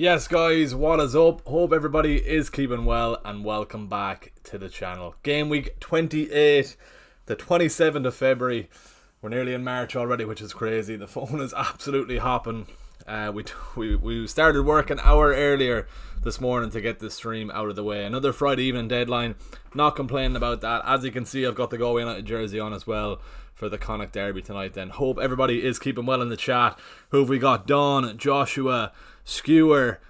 Yes guys, what is up? Hope everybody is keeping well and welcome back to the channel. Game week 28, the 27th of February. We're nearly in March already, which is crazy. The phone is absolutely hopping. We started work an hour earlier this morning to get this stream out of the way. Another Friday evening deadline. Not complaining about that. As you can see, I've got the Go United jersey on as well for the Connacht Derby tonight then. Hope everybody is keeping well in the chat. Who have we got? Dawn, Joshua, Skewer,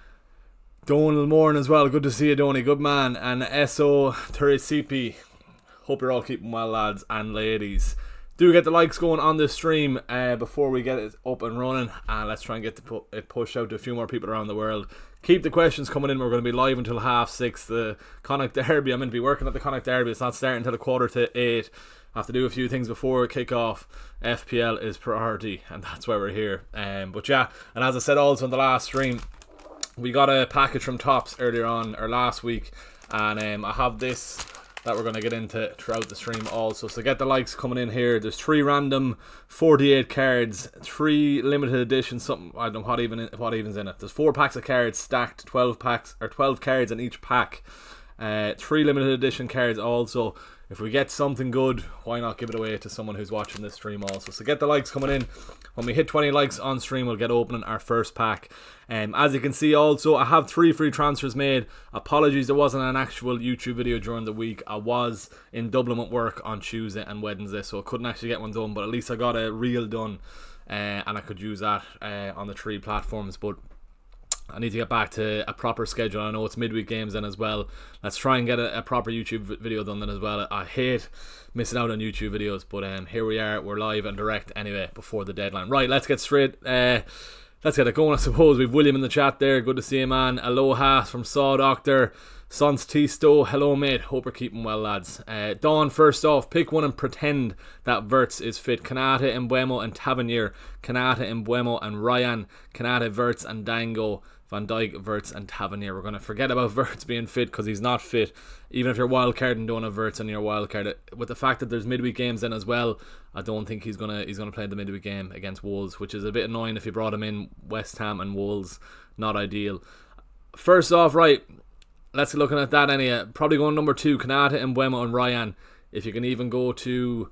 Donal Moran as well. Good to see you, Donny. Good man. And SO Turisipi. Hope you're all keeping well, lads and ladies. Do get the likes going on this stream before we get it up and running, and let's try and get it pushed out to a few more people around the world. Keep the questions coming in. We're going to be live until 6:30. The Connacht Derby, I'm going to be working at the Connacht Derby. It's not starting until 7:45. I have to do a few things before kick off. FPL is priority, and that's why we're here. But yeah, and as I said also in the last stream, we got a package from Tops earlier on, or last week, and I have this that we're going to get into throughout the stream also. So get the likes coming in here. There's 3 random 48 cards, 3 limited edition, something, I don't know what even's in it. There's 4 packs of cards stacked, 12 cards in each pack. 3 limited edition cards also. If we get something good, why not give it away to someone who's watching this stream also. So get the likes coming in. When we hit 20 likes on stream, we'll get opening our first pack. As you can see also, I have 3 free transfers made. Apologies, there wasn't an actual YouTube video during the week. I was in Dublin at work on Tuesday and Wednesday, so I couldn't actually get one done, but at least I got a reel done, and I could use that on the 3 platforms. But I need to get back to a proper schedule. I know it's midweek games then as well. Let's try and get a proper YouTube video done then as well. I hate missing out on YouTube videos, but here we are. We're live and direct anyway before the deadline. Right, let's get let's get it going, I suppose. We've William in the chat there. Good to see you, man. Aloha from Saw Doctor. Sons Tisto. Hello, mate. Hope you're keeping well, lads. Dawn, first off, pick one and pretend that Verts is fit. Kanata, Mbuemo, and Tavernier. Kanata, Mbuemo, and Ryan. Kanata, Verts, and Dango. Van Dijk, Verts, and Tavernier. We're going to forget about Verts being fit because he's not fit. Even if you're wildcard and don't have Verts on your wildcard, with the fact that there's midweek games then as well, I don't think he's gonna play the midweek game against Wolves, which is a bit annoying if you brought him in. West Ham and Wolves, not ideal. First off, right, let's be looking at that anyway. Probably going number 2, Kanata, Mbuemo, and Ryan. If you can even go to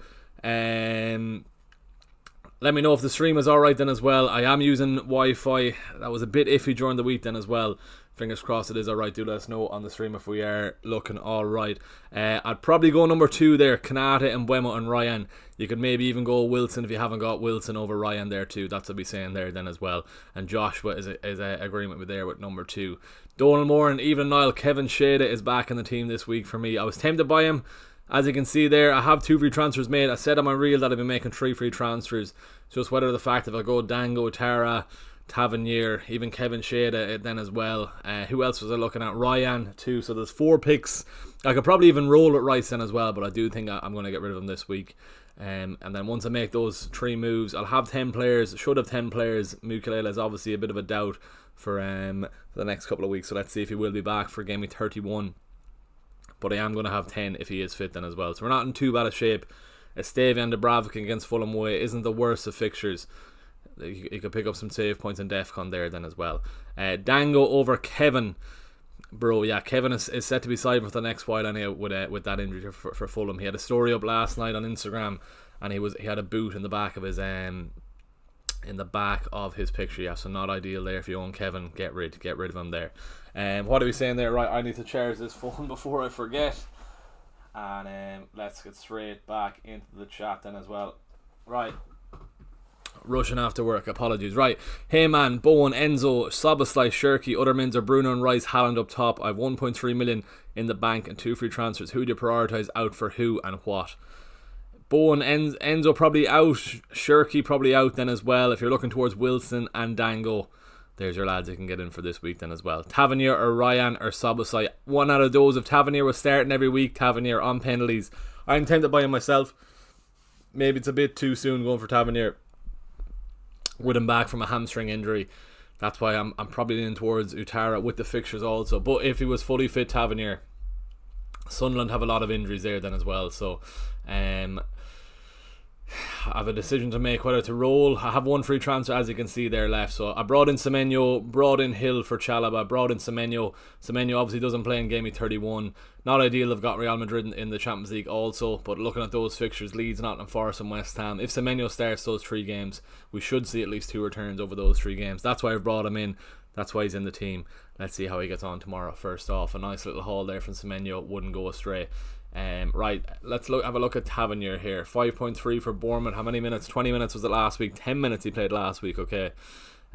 let me know if the stream is alright then as well. I am using Wi-Fi. That was a bit iffy during the week then as well. Fingers crossed it is alright. Do let us know on the stream if we are looking alright. I'd probably go number 2 there. Kanata, Mbuemo, and Ryan. You could maybe even go Wilson if you haven't got Wilson over Ryan there too. That's what I'll be saying there then as well. And Joshua is a agreement with there with number 2. Donal Moran, even Niall, Kevin Shada is back in the team this week for me. I was tempted by him. As you can see there, I have 2 free transfers made. I said on my reel that I'd be making 3 free transfers. Just whether the fact if I go Dango, Tara, Tavernier, even Kevin Shada then as well. Who else was I looking at? Ryan too. So there's 4 picks. I could probably even roll with Rice then as well, but I do think I'm going to get rid of him this week. And then once I make those 3 moves, I'll have 10 players. Should have 10 players. Mukilela is obviously a bit of a doubt for the next couple of weeks. So let's see if he will be back for game week 31. But I am going to have 10 if he is fit then as well. So we're not in too bad a shape. Estevan Dubravka against Fulham away isn't the worst of fixtures. You could pick up some save points in DEFCON there then as well. Dango over Kevin. Bro, yeah, Kevin is set to be signed for the next while anyway with that injury for Fulham. He had a story up last night on Instagram, and he had a boot in the back of his picture. Yeah, so not ideal there. If you own Kevin, get rid of him there. What are we saying there? Right, I need to charge this phone before I forget. And let's get straight back into the chat then as well. Right, rushing after work, apologies. Right, hey man, Bowen, Enzo, Soboslai, Shirky, other mins are Bruno and Rice, Haaland up top. I have 1.3 million in the bank and 2 free transfers. Who do you prioritise out for who and what? Bowen, Enzo probably out, Shirky probably out then as well. If you're looking towards Wilson and Dango, there's your lads you can get in for this week then as well. Tavernier or Ryan or Soboslai. One out of those. If Tavernier was starting every week, Tavernier on penalties. I'm tempted by him myself. Maybe it's a bit too soon going for Tavernier with him back from a hamstring injury. That's why I'm probably leaning towards Utara with the fixtures also. But if he was fully fit, Tavernier. Sunderland have a lot of injuries there then as well. So I have a decision to make whether to roll. I have one free transfer, as you can see there, left. So I brought in Semenyo, brought in Hill for Chalobah, brought in Semenyo. Semenyo obviously doesn't play in game week 31. Not ideal. I've got Real Madrid in the Champions League also, but looking at those fixtures, Leeds, Nottingham Forest and West Ham, if Semenyo starts those 3 games, we should see at least 2 returns over those 3 games. That's why I've brought him in. That's why he's in the team. Let's see how he gets on tomorrow. First off, a nice little haul there from Semenyo, wouldn't go astray. Right, let's have a look at Tavernier here. 5.3 for Bournemouth. How many minutes? 20 minutes was it last week? 10 minutes he played last week. Okay,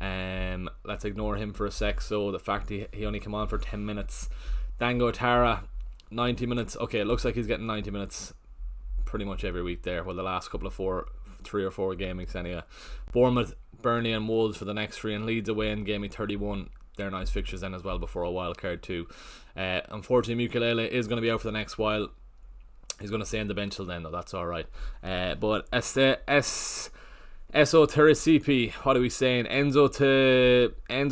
let's ignore him for a sec. So the fact he only came on for 10 minutes. Dango Tara, 90 minutes. Okay, it looks like he's getting 90 minutes pretty much every week there. Well, the last couple of 3 or 4 game weeks anyway. Bournemouth, Burnley and Wolves for the next 3, and Leeds away in game week 31. They're nice fixtures then as well before a wild card too. Unfortunately, Mukiele is going to be out for the next while. He's going to stay on the bench till then, though. That's alright. But Eso Teresipi, what are we saying? Enzo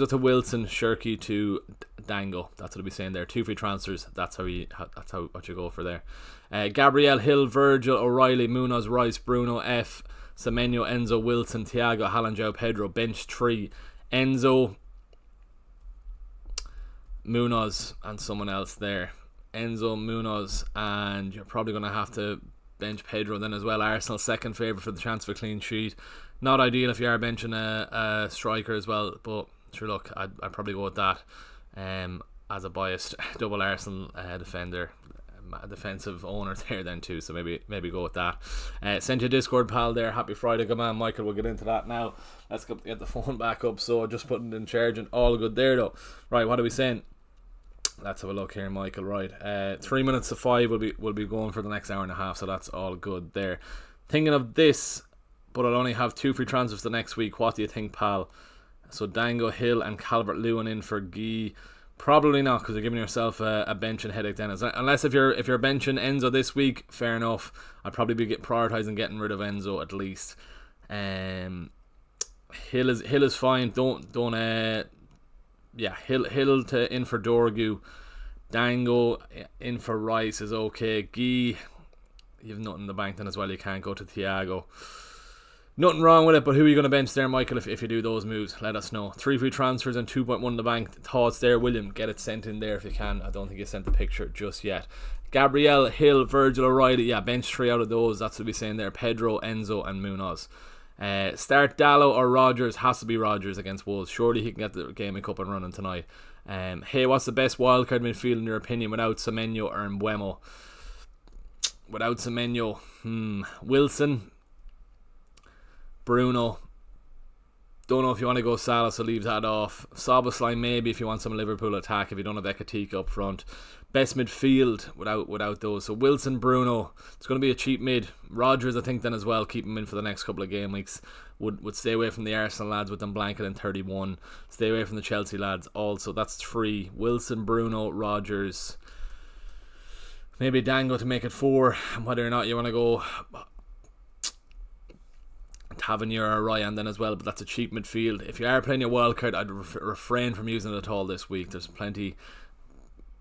to Wilson, Shirky to Dango. That's what we're saying there. 2 free transfers. That's what you go for there. Gabriel, Hill, Virgil, O'Reilly, Munoz, Rice, Bruno, F, Semenyo, Enzo, Wilson, Thiago, Haaland, João Pedro. Bench 3. Enzo, Munoz and someone else there. Enzo, Munoz, and you're probably going to have to bench Pedro then as well. Arsenal's second favourite for the chance for clean sheet. Not ideal if you are benching a striker as well, but sure, look, I'd probably go with that as a biased double Arsenal defender, defensive owner there then too, so maybe go with that. Sent you a Discord pal there. Happy Friday. Good man, Michael. We'll get into that now. Let's get the phone back up. So just putting it in charge and all good there though. Right, what are we saying? Let's have a look here, Michael. Right, 3 minutes to 5 will be going for the next hour and a half, so that's all good there. Thinking of this, but I'll only have 2 free transfers the next week. What do you think, pal? So Dango, Hill and Calvert-Lewin in for Guy. Probably not, because you're giving yourself a benching headache then. Unless if you're benching Enzo this week, fair enough. I'd probably be prioritising getting rid of Enzo at least. Hill is fine. Hill to in for Dorgu. Dango in for Rice is okay. Guy, you have nothing in the bank then as well. You can't go to Thiago. Nothing wrong with it, but who are you going to bench there, Michael, if you do those moves? Let us know. 3 free transfers and 2.1 in the bank. Thoughts there, William? Get it sent in there if you can. I don't think you sent the picture just yet. Gabriel, Hill, Virgil, O'Reilly. Yeah, bench 3 out of those. That's what we're saying there. Pedro, Enzo and Munoz. Start Dallo or Rodgers. Has to be Rodgers against Wolves. Surely he can get the game up and running tonight. Hey, what's the best wildcard midfield in your opinion without Semenyo or Mbeumo? Without Semenyo, Wilson, Bruno. Don't know if you want to go Salah, so leave that off. Szoboszlai maybe if you want some Liverpool attack, if you don't have Ekatika up front. Best midfield without those. So Wilson, Bruno. It's going to be a cheap mid. Rodgers, I think, then as well. Keep him in for the next couple of game weeks. Would stay away from the Arsenal lads with them blanket in 31. Stay away from the Chelsea lads also. That's 3. Wilson, Bruno, Rodgers. Maybe Dango to make it 4. Whether or not you want to go Tavernier or Ryan then as well, but that's a cheap midfield. If you are playing your wildcard, I'd refrain from using it at all this week. There's plenty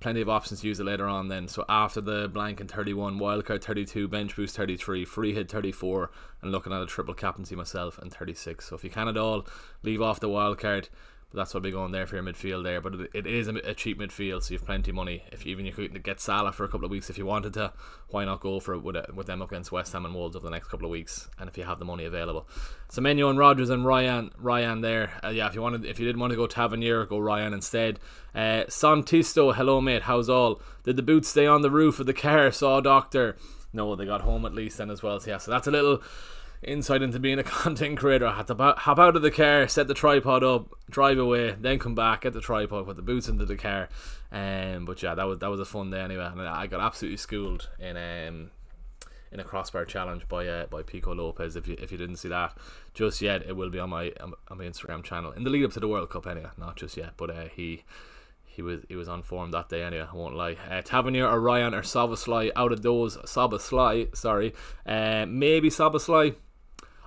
of options to use it later on then. So after the blank in 31, wildcard 32, bench boost 33, free hit 34, and looking at a triple captaincy myself in 36. So if you can at all, leave off the wildcard. But that's what will be going there for your midfield there. But it is a cheap midfield, so you have plenty of money. If you could get Salah for a couple of weeks if you wanted to, why not go for it with them up against West Ham and Wolves over the next couple of weeks? And if you have the money available, Semenyo and Rodgers and Ryan there. If you didn't want to go Tavernier, go Ryan instead. Santisto, hello mate, how's all? Did the boots stay on the roof of the car? Saw doctor. No, they got home at least then as well. So that's a little insight into being a content creator. I had to hop out of the car, set the tripod up, drive away, then come back, get the tripod, put the boots into the car. But yeah, that was a fun day anyway, and I got absolutely schooled in a crossbar challenge by Pico Lopez. If you didn't see that just yet, it will be on my Instagram channel in the lead up to the World Cup anyway. Not just yet, but he was on form that day anyway, I won't lie. Tavernier or Ryan or Szoboszlai. Out of those, Szoboszlai, maybe Szoboszlai.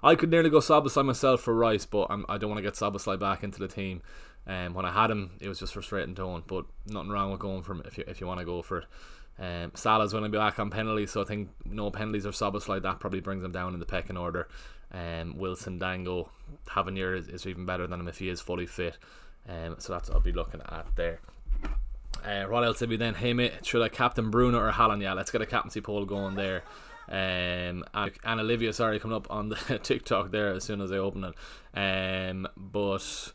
I could nearly go Szoboszlai myself for Rice, but I don't want to get Szoboszlai back into the team. When I had him, it was just for straight and tone, but nothing wrong with going for him if you want to go for it. Salah's going to be back on penalties, so I think no penalties or Szoboszlai, that probably brings him down in the pecking order. Wilson, Dango, Tavernier is even better than him if he is fully fit. So that's what I'll be looking at there. What else did we then? Hey mate, should I captain Bruno or Haaland? Yeah, let's get a captaincy poll going there. And Olivia, sorry, coming up on the TikTok there as soon as I open it. But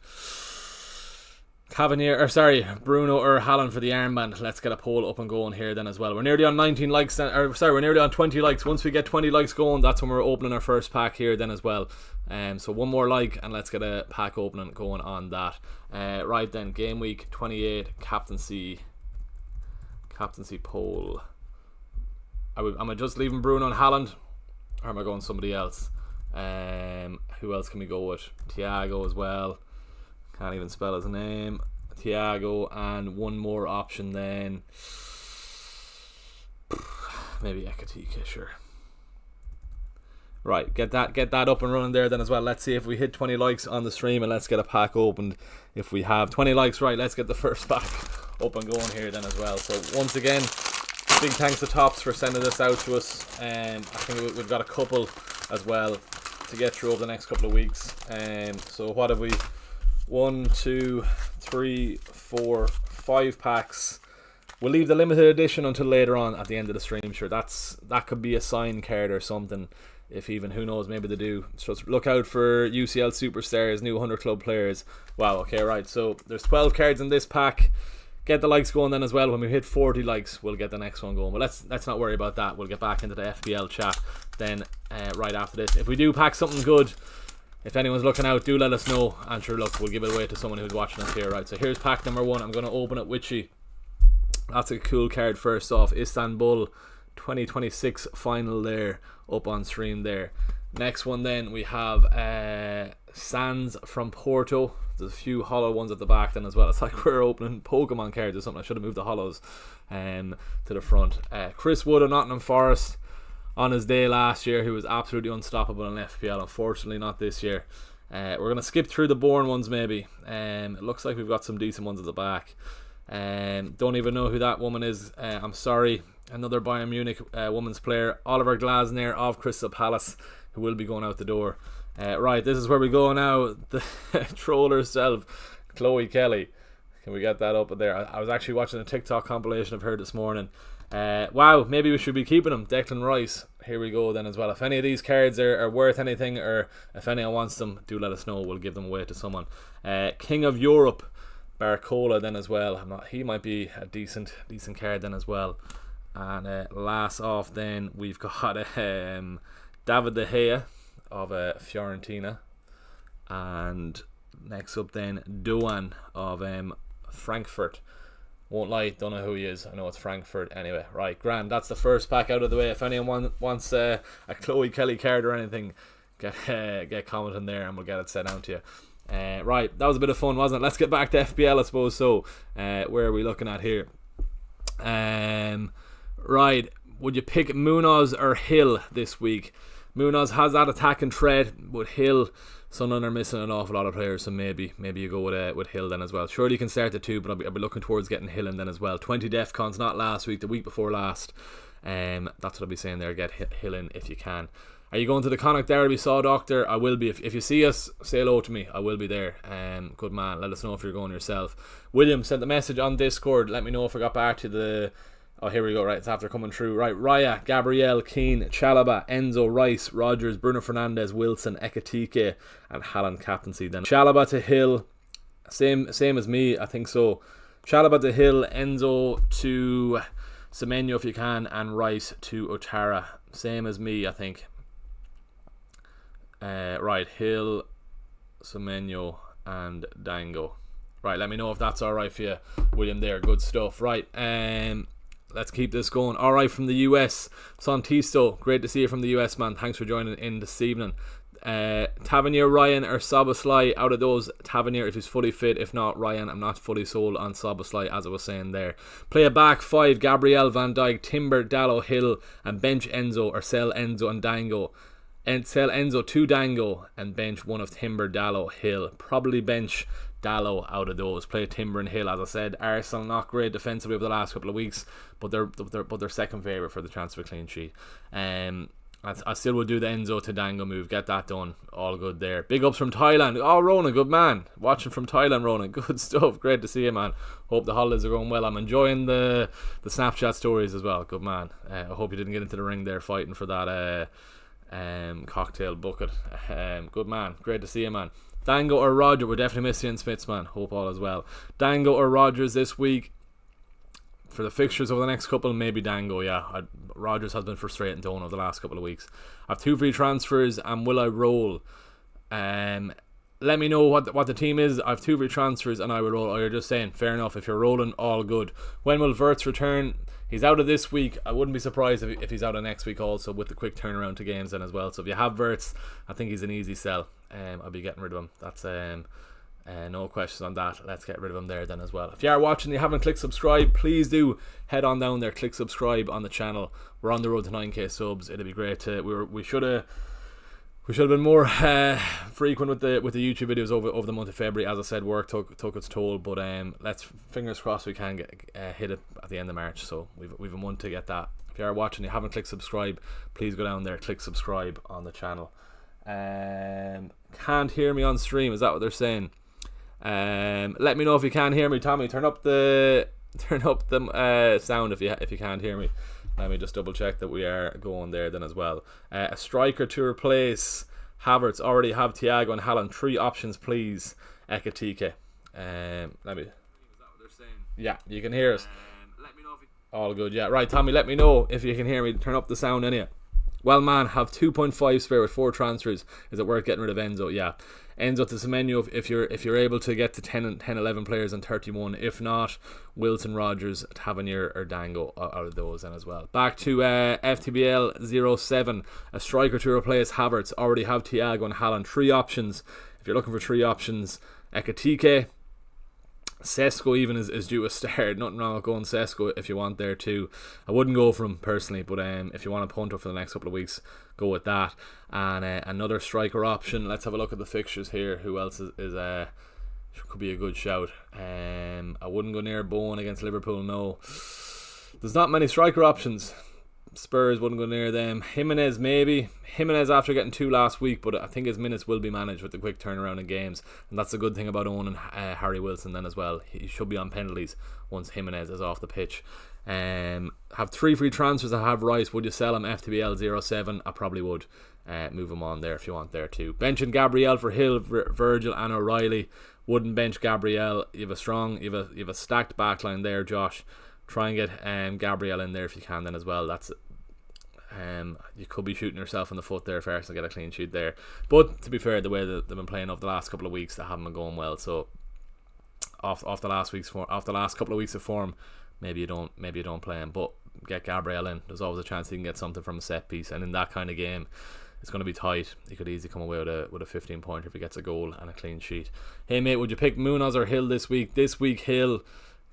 Bruno or Haaland for the armband. Let's get a poll up and going here then as well. We're nearly on 19 likes, we're nearly on 20 likes. Once we get 20 likes going, that's when we're opening our first pack here then as well. So one more like and let's get a pack opening going on that. Right then, game week 28 captaincy poll. Am I just leaving Bruno and Haaland, or am I going somebody else? Who else can we go with? Thiago as well. Can't even spell his name. Thiago, and one more option then. Maybe Ekatike, sure. Right, get that up and running there then as well. Let's see if we hit 20 likes on the stream, and let's get a pack opened. If we have 20 likes, right, let's get the first pack up and going here then as well. So once again, big thanks to Tops for sending this out to us. I think we've got a couple as well to get through over the next couple of weeks. So what have we? 1, 2, 3, 4, 5 packs. We'll leave the limited edition until later on at the end of the stream. Sure, that could be a sign card or something. If even, who knows, maybe they do. So look out for UCL Superstars, new 100 club players. Wow, okay, right. So there's 12 cards in this pack. Get the likes going then as well. When we hit 40 likes, we'll get the next one going. But let's not worry about that. We'll get back into the FPL chat then right after this. If we do pack something good, if anyone's looking out, do let us know. And sure, look, we'll give it away to someone who's watching us here. Right, so here's pack number 1. I'm going to open it with you. That's a cool card first off. Istanbul 2026 final there, up on stream there. Next one then, we have Sands from Porto. There's a few hollow ones at the back then as well. It's like we're opening Pokemon cards or something. I should have moved the hollows to the front. Chris Wood of Nottingham Forest on his day last year, who was absolutely unstoppable in FPL. Unfortunately not this year. We're going to skip through the boring ones maybe. It looks like we've got some decent ones at the back. Don't even know who that woman is. I'm sorry. Another Bayern Munich women's player, Oliver Glasner of Crystal Palace, who will be going out the door. Right, this is where we go now. The troll herself, Chloe Kelly. Can we get that up there? I was actually watching a TikTok compilation of her this morning. Wow, maybe we should be keeping him. Declan Rice. Here we go then as well. If any of these cards are worth anything, or if anyone wants them, do let us know. We'll give them away to someone. King of Europe, Barcola then as well. He might be a decent card then as well. And last off then, we've got David De Gea of Fiorentina. And next up then, Doan of Frankfurt. Won't lie, don't know who he is. I know it's Frankfurt anyway. Right, grand. That's the first pack out of the way. If anyone wants a Chloe Kelly card or anything, get commenting there and we'll get it sent out to you. Right, that was a bit of fun, wasn't it? Let's get back to FPL, I suppose. So, where are we looking at here? Right, would you pick Munoz or Hill this week? Munoz has that attack and tread, but Hill, Sunderland are missing an awful lot of players, so maybe you go with Hill then as well. Surely you can start the 2, but I'll be looking towards getting Hill in then as well. 20 DEFCONs, not last week, the week before last. That's what I'll be saying there. Get Hill in if you can. Are you going to the Connacht Derby, Saw Doctor? I will be. If you see us, say hello to me. I will be there. Good man. Let us know if you're going yourself. William sent the message on Discord. Let me know if I got back to the... Oh, here we go. Right, it's after coming through. Right, Raya, Gabriel, Keane, Chalobah, Enzo, Rice, Rogers, Bruno Fernandes, Wilson, Ekatike, and Haaland captaincy. Then Chalobah to Hill. Same as me, I think so. Chalobah to Hill, Enzo to Semenyo if you can, and Rice to Otara. Same as me, I think. Right, Hill, Semenyo, and Dango. Right, let me know if that's alright for you, William there. Good stuff. Right, let's keep this going. Alright, from the US, Santisto. Great to see you from the US, man. Thanks for joining in this evening. Tavernier, Ryan, or Szoboszlai. Out of those, Tavernier if he's fully fit. If not, Ryan. I'm not fully sold on Szoboszlai, as I was saying there. Play a back 5, Gabriel, Van Dijk, Timber, Dallo, Hill, and bench Enzo, or sell Enzo and Dango. and sell Enzo to Dango and bench one of Timber, Dallo, Hill. Probably bench Dallo out of those. Play Timber and Hill. As I said, Arsenal not great defensively over the last couple of weeks, but they're second favourite for the chance of a clean sheet. I still will do the Enzo to Dango move. Get that done. All good there. Big ups from Thailand. Oh, Ronan, good man. Watching from Thailand, Ronan. Good stuff. Great to see you, man. Hope the holidays are going well. I'm enjoying the Snapchat stories as well. Good man. I hope you didn't get into the ring there fighting for that cocktail bucket. Good man. Great to see you, man. Dango or Roger? We're definitely missing Smiths, man. Hope all is well. Dango or Rogers this week? For the fixtures over the next couple, maybe Dango, yeah. Rogers has been frustrating Doan over the last couple of weeks. I have 2 free transfers, and will I roll? Let me know what the team is. I have 2 free transfers, and I will roll. Or you're just saying, fair enough. If you're rolling, all good. When will Wirtz return? He's out of this week. I wouldn't be surprised if he's out of next week also, with the quick turnaround to games then as well. So if you have Wirtz, I think he's an easy sell. I'll be getting rid of him. That's no questions on that. Let's get rid of him there then as well. If you are watching and you haven't clicked subscribe, please do head on down there, click subscribe on the channel. We're on the road to 9k subs. It'd be great to we should have been more frequent with the YouTube videos over the month of February. As I said, work took its toll, but let's fingers crossed we can get hit it at the end of March. So we've a month to get that. If you are watching and you haven't clicked subscribe, please go down there, click subscribe on the channel. Can't hear me on stream, is that what they're saying? Let me know if you can hear me, Tommy. Turn up the sound if you can't hear me. Let me just double check that we are going there then as well. A striker to replace Havertz. Already have Thiago and Haaland. 3 options, please. Ekatike. Let me. Is that what they're saying? Yeah, you can hear us. Let me know if all good. Yeah, right, Tommy. Let me know if you can hear me. Turn up the sound, anyway. Well, man, have 2.5 spare with 4 transfers. Is it worth getting rid of Enzo? Yeah. Enzo to Semenyo if you're able to get to 10, 11 players and 31. If not, Wilson, Rogers, Tavernier or Dango out of those then as well. Back to FTBL 07. A striker to replace Havertz. Already have Thiago and Haaland. 3 options. If you're looking for 3 options, Ekatike. Sesko even is due a start. Nothing wrong with going Sesko if you want there too. I wouldn't go for him personally, but if you want a punter for the next couple of weeks, go with that. And another striker option. Let's have a look at the fixtures here. Who else is could be a good shout? I wouldn't go near Bowen against Liverpool. No, there's not many striker options. Spurs wouldn't go near them. Jimenez maybe. Jimenez after getting 2 last week, but I think his minutes will be managed with the quick turnaround in games, and that's a good thing about owning Harry Wilson then as well. He should be on penalties once Jimenez is off the pitch. Have 3 free transfers. I have Rice. Would you sell him? FTBL 07. I probably would. Move him on there if you want there too. Benching Gabriel for Hill, Virgil and O'Reilly. Wouldn't bench Gabriel. You have a stacked backline there, Josh. Try and get Gabriel in there if you can then as well. That's you could be shooting yourself in the foot there if Arsenal get a clean sheet there. But to be fair, the way that they've been playing over the last couple of weeks, they haven't been going well. So off the last couple of weeks of form, maybe you don't play him. But get Gabriel in. There's always a chance he can get something from a set piece, and in that kind of game, it's going to be tight. He could easily come away with a 15 pointer if he gets a goal and a clean sheet. Hey mate, would you pick Munoz or Hill this week? This week Hill.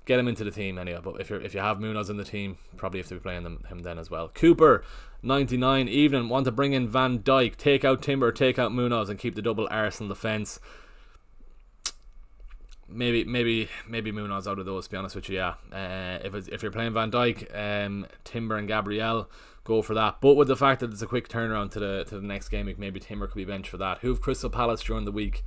Get him into the team anyway, but if you have Munoz in the team, probably have to be playing him then as well. Cooper 99 evening, want to bring in Van Dijk, take out Timber, take out Munoz and keep the double Arsenal defence. Maybe Munoz out of those, to be honest with you. Yeah, if you're playing Van Dijk, Timber and Gabriel, go for that. But with the fact that it's a quick turnaround to the next game week, maybe Timber could be benched for that. Who have Crystal Palace during the week?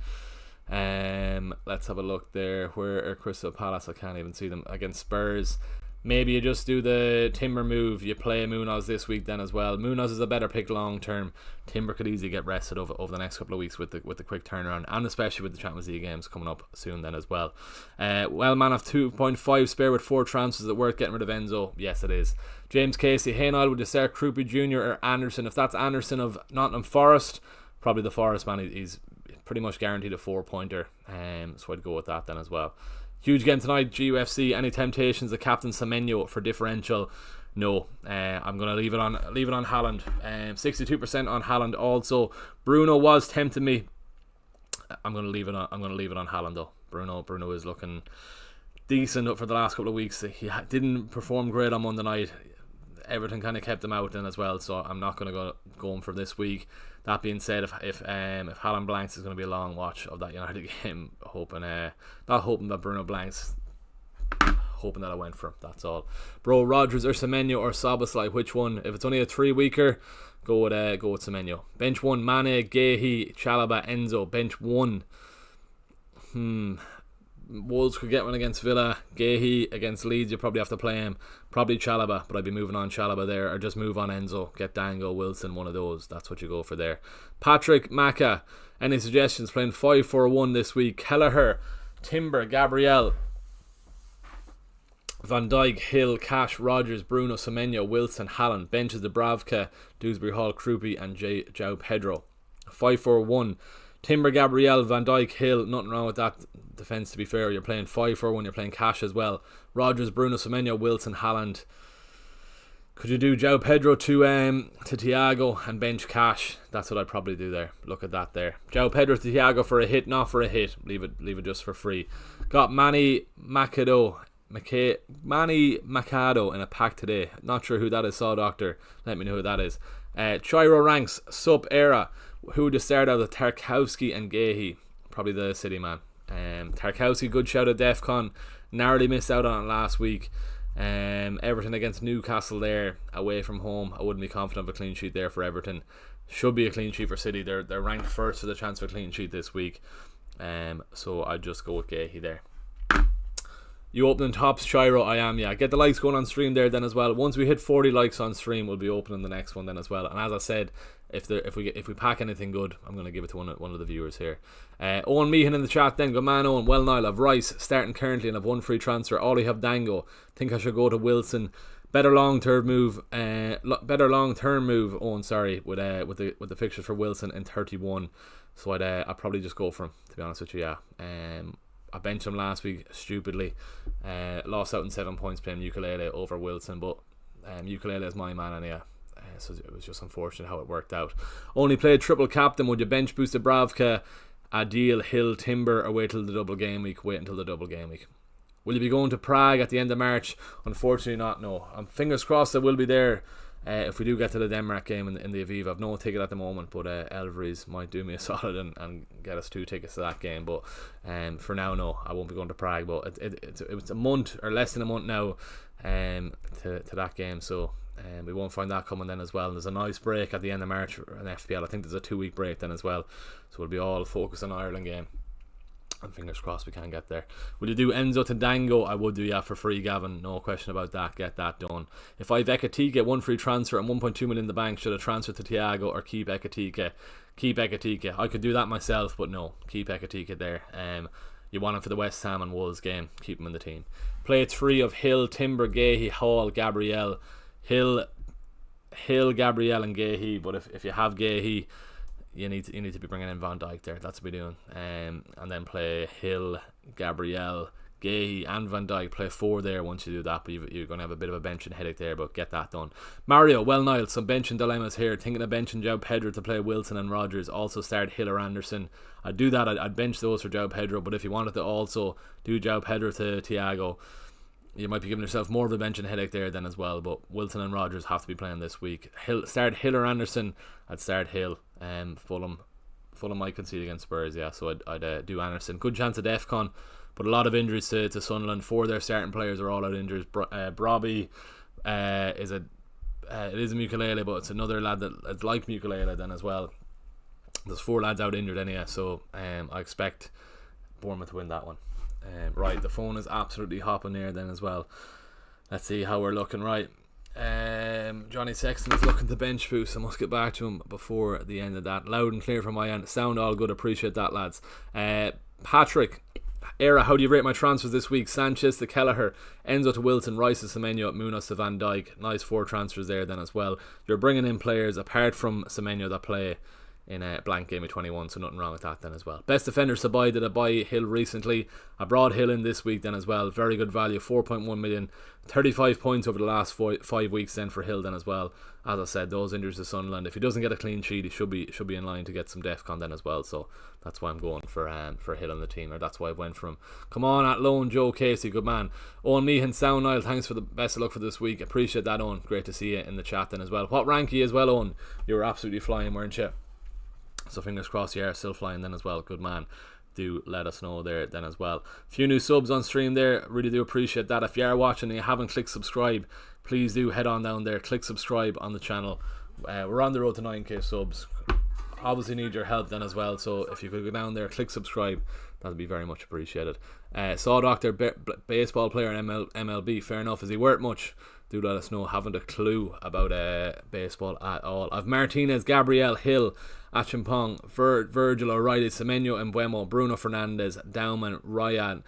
Let's have a look there. Where are Crystal Palace? I can't even see them. Against Spurs. Maybe you just do the Timber move. You play Munoz this week then as well. Munoz is a better pick long term. Timber could easily get rested over the next couple of weeks with the quick turnaround, and especially with the Champions League games coming up soon then as well. Well, man, I've 2.5 spare with 4 transfers. Is it worth getting rid of Enzo? Yes, it is. James Casey, hey Niall, would you start Krupi Jr. or Anderson? If that's Anderson of Nottingham Forest, probably the Forest man. He's pretty much guaranteed a 4-pointer, so I'd go with that then as well. Huge game tonight, GUFC. Any temptations of Captain Semenyo for differential? No. I'm gonna leave it on Haaland. 62% on Haaland. Also, Bruno was tempting me. I'm gonna leave it on Haaland though. Bruno is looking decent for the last couple of weeks. He didn't perform great on Monday night. Everton kind of kept them out then as well, so I'm not going to go in for this week. That being said, if Haaland blanks, is going to be a long watch of that United game. Not hoping that Bruno blanks, hoping that I went for him. That's all. Bro, Rodgers or Semenyo or Szoboszlai, which one? If it's only a 3-weeker, go with Semenyo. Bench 1, Mane, Guehi, Chalobah, Enzo. Bench 1. Wolves could get one against Villa. Guehi against Leeds, you probably have to play him. Probably Chalobah, but I'd be moving on Chalobah there, or just move on Enzo. Get Dango, Wilson, one of those. That's what you go for there. Patrick, Maka, any suggestions? Playing 5-4-1 this week. Kelleher, Timber, Gabriel, Van Dijk, Hill, Cash, Rodgers, Bruno, Semenyo, Wilson, Haaland. Benches Dubravka, Dewsbury Hall, Krupi and João Pedro. 5-4-1. Timber, Gabriel, Van Dijk, Hill. Nothing wrong with that defence, to be fair. You're playing 5-4-1, you're playing Cash as well. Rodgers, Bruno, Semenyo, Wilson, Haaland. Could you do João Pedro to Thiago and bench Cash? That's what I'd probably do there. Look at that there. João Pedro to Thiago for a hit, not for a hit. Leave it just for free. Got Manny Machado in a pack today. Not sure who that is. Saw Doctor, let me know who that is. Chiro ranks Sup Era. Who would you start out of? Tarkowski and Guehi. Probably the City man. Tarkowski, good shout at DEFCON. Narrowly missed out on it last week. Everton against Newcastle there, away from home. I wouldn't be confident of a clean sheet there for Everton. Should be a clean sheet for City. They're ranked first for the chance for a clean sheet this week. So I'd just go with Guehi there. You opening tops, Shiro? I am, yeah. Get the likes going on stream there then as well. Once we hit 40 likes on stream, we'll be opening the next one then as well. And as I said, if we pack anything good, I'm going to give it to one of the viewers here. Owen Meehan in the chat then. Good man, Owen. Well, Niall, I've Rice starting currently and I've one free transfer. All I have Dango. Think I should go to Wilson. Better long-term move, Owen, sorry, with the fixtures for Wilson in 31. So I'd probably just go for him, to be honest with you, yeah. I benched him last week stupidly. Lost out in 7 points playing Ukulele over Wilson, but Ukulele is my man anyway. So it was just unfortunate how it worked out. Only played triple captain. Would you bench boost Dubravka, Adil, Hill, Timber, or wait until the double game week? Wait until the double game week. Will you be going to Prague at the end of March? Unfortunately not, no. Fingers crossed I will be there. If we do get to the Denmark game in the Aviva, I've no ticket at the moment, but Elveries might do me a solid and get us 2 tickets to that game. But for now, no, I won't be going to Prague. But it's a month or less than a month now to that game, so we won't find that coming then as well. And there's a nice break at the end of March in FPL. I think there's a 2-week break then as well, so we'll be all focused on Ireland game. And fingers crossed we can get there. Will you do Enzo to Dango? I would do, yeah, for free, Gavin. No question about that. Get that done. If I have Ekatike, 1 free transfer and 1.2 million in the bank, should I transfer to Thiago or keep Ekatike? Keep Ekatike. I could do that myself, but no. Keep Ekatike there. You want him for the West Ham and Wolves game. Keep him in the team. Play 3 of Hill, Timber, Guehi, Hall, Gabriel. Hill, Gabriel and Guehi. But if you have Guehi, you need to be bringing in Van Dijk there. That's what we're doing. And then play Hill, Gabriel, Guehi and Van Dijk. Play 4 there once you do that. But you're going to have a bit of a benching headache there, but get that done. Mario, well, Niall, some benching dilemmas here. Thinking of benching João Pedro to play Wilson and Rodgers. Also start Hill or Anderson. I'd do that. I'd bench those for João Pedro. But if you wanted to also do João Pedro to Thiago, you might be giving yourself more of a benching headache there then as well. But Wilson and Rodgers have to be playing this week. Start Hill or Anderson. I'd start Hill. Fulham might concede against Spurs, yeah. So I'd do Anderson. Good chance at DEFCON, but a lot of injuries to Sunderland. 4 of their starting players are all out injuries. Brobby it is a Mukulele, but it's another lad that's like Mukulele then as well. There's 4 lads out injured anyway, so I expect Bournemouth to win that one. Right, the phone is absolutely hopping there then as well. Let's see how we're looking. Right, Johnny Sexton is looking to bench boost. I must get back to him before the end of that. Loud and clear from my end. Sound all good. Appreciate that, lads. Patrick Era, how do you rate my transfers this week? Sanchez to Kelleher, Enzo to Wilson, Rice to Semenyo, Munoz to Van Dijk. Nice 4 transfers there then as well. You're bringing in players apart from Semenyo that play in a blank game of 21, so nothing wrong with that then as well. Best defender to buy, did I buy Hill recently? I brought Hill in this week then as well. Very good value, 4.1 million, 35 points over the last 5 weeks then for Hill then as well. As I said, those injuries to Sunderland, if he doesn't get a clean sheet, he should be in line to get some DEFCON then as well. So that's why I'm going for Hill on the team, or that's why I went for him. Come on at loan, Joe Casey, good man. Owen Meehan, Sound Nile, thanks for the best of luck for this week. Appreciate that, Owen. Great to see you in the chat then as well. What rank are you as well, Owen? You were absolutely flying, weren't you? So fingers crossed you are still flying then as well. Good man. Do let us know there then as well. A few new subs on stream there. Really do appreciate that. If you are watching and you haven't clicked subscribe, please do head on down there. Click subscribe on the channel. We're on the road to 9k subs. Obviously need your help then as well. So if you could go down there, click subscribe, that'd be very much appreciated. Saw Doctor, baseball player in MLB. Fair enough. Is he worth much? Do let us know. Haven't a clue about baseball at all. I've Martinez, Gabriel, Hill, Achimpong, Virgil, O'Reilly, Semenyo, Mbuemo, Bruno Fernandes, Dauman, Ryan,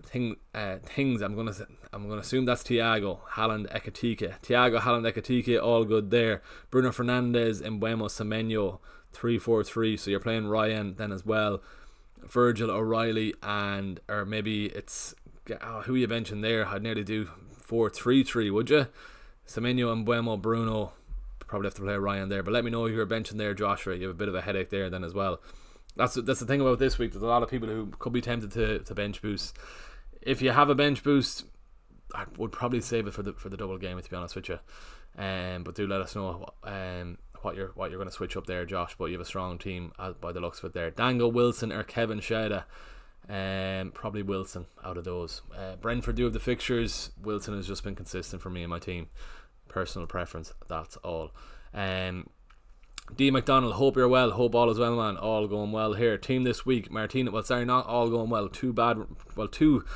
things. I'm gonna assume that's Thiago, Haaland, Ekitike, all good there. Bruno Fernandes, Mbuemo, Semenyo, 3-4-3. So you're playing Ryan then as well. Virgil, O'Reilly, or maybe it's who you mentioned there. I'd nearly do 4-3-3, would you? Semenyo, Mbuemo, Bruno. Probably have to play Ryan there, but let me know if you're benching there, Joshua. You have a bit of a headache there then as well. That's the thing about this week. There's a lot of people who could be tempted to bench boost. If you have a bench boost, I would probably save it for the double game, to be honest with you. But do let us know what you're going to switch up there, Josh. But you have a strong team by the looks of it there. Dango, Wilson, or Kevin Sheda. Probably Wilson out of those. Brentford do have the fixtures. Wilson has just been consistent for me and my team. Personal preference, that's all. D McDonald, hope you're well. Hope all is well, man. All going well here. Team this week, Martina. Well, sorry, not all going well. Two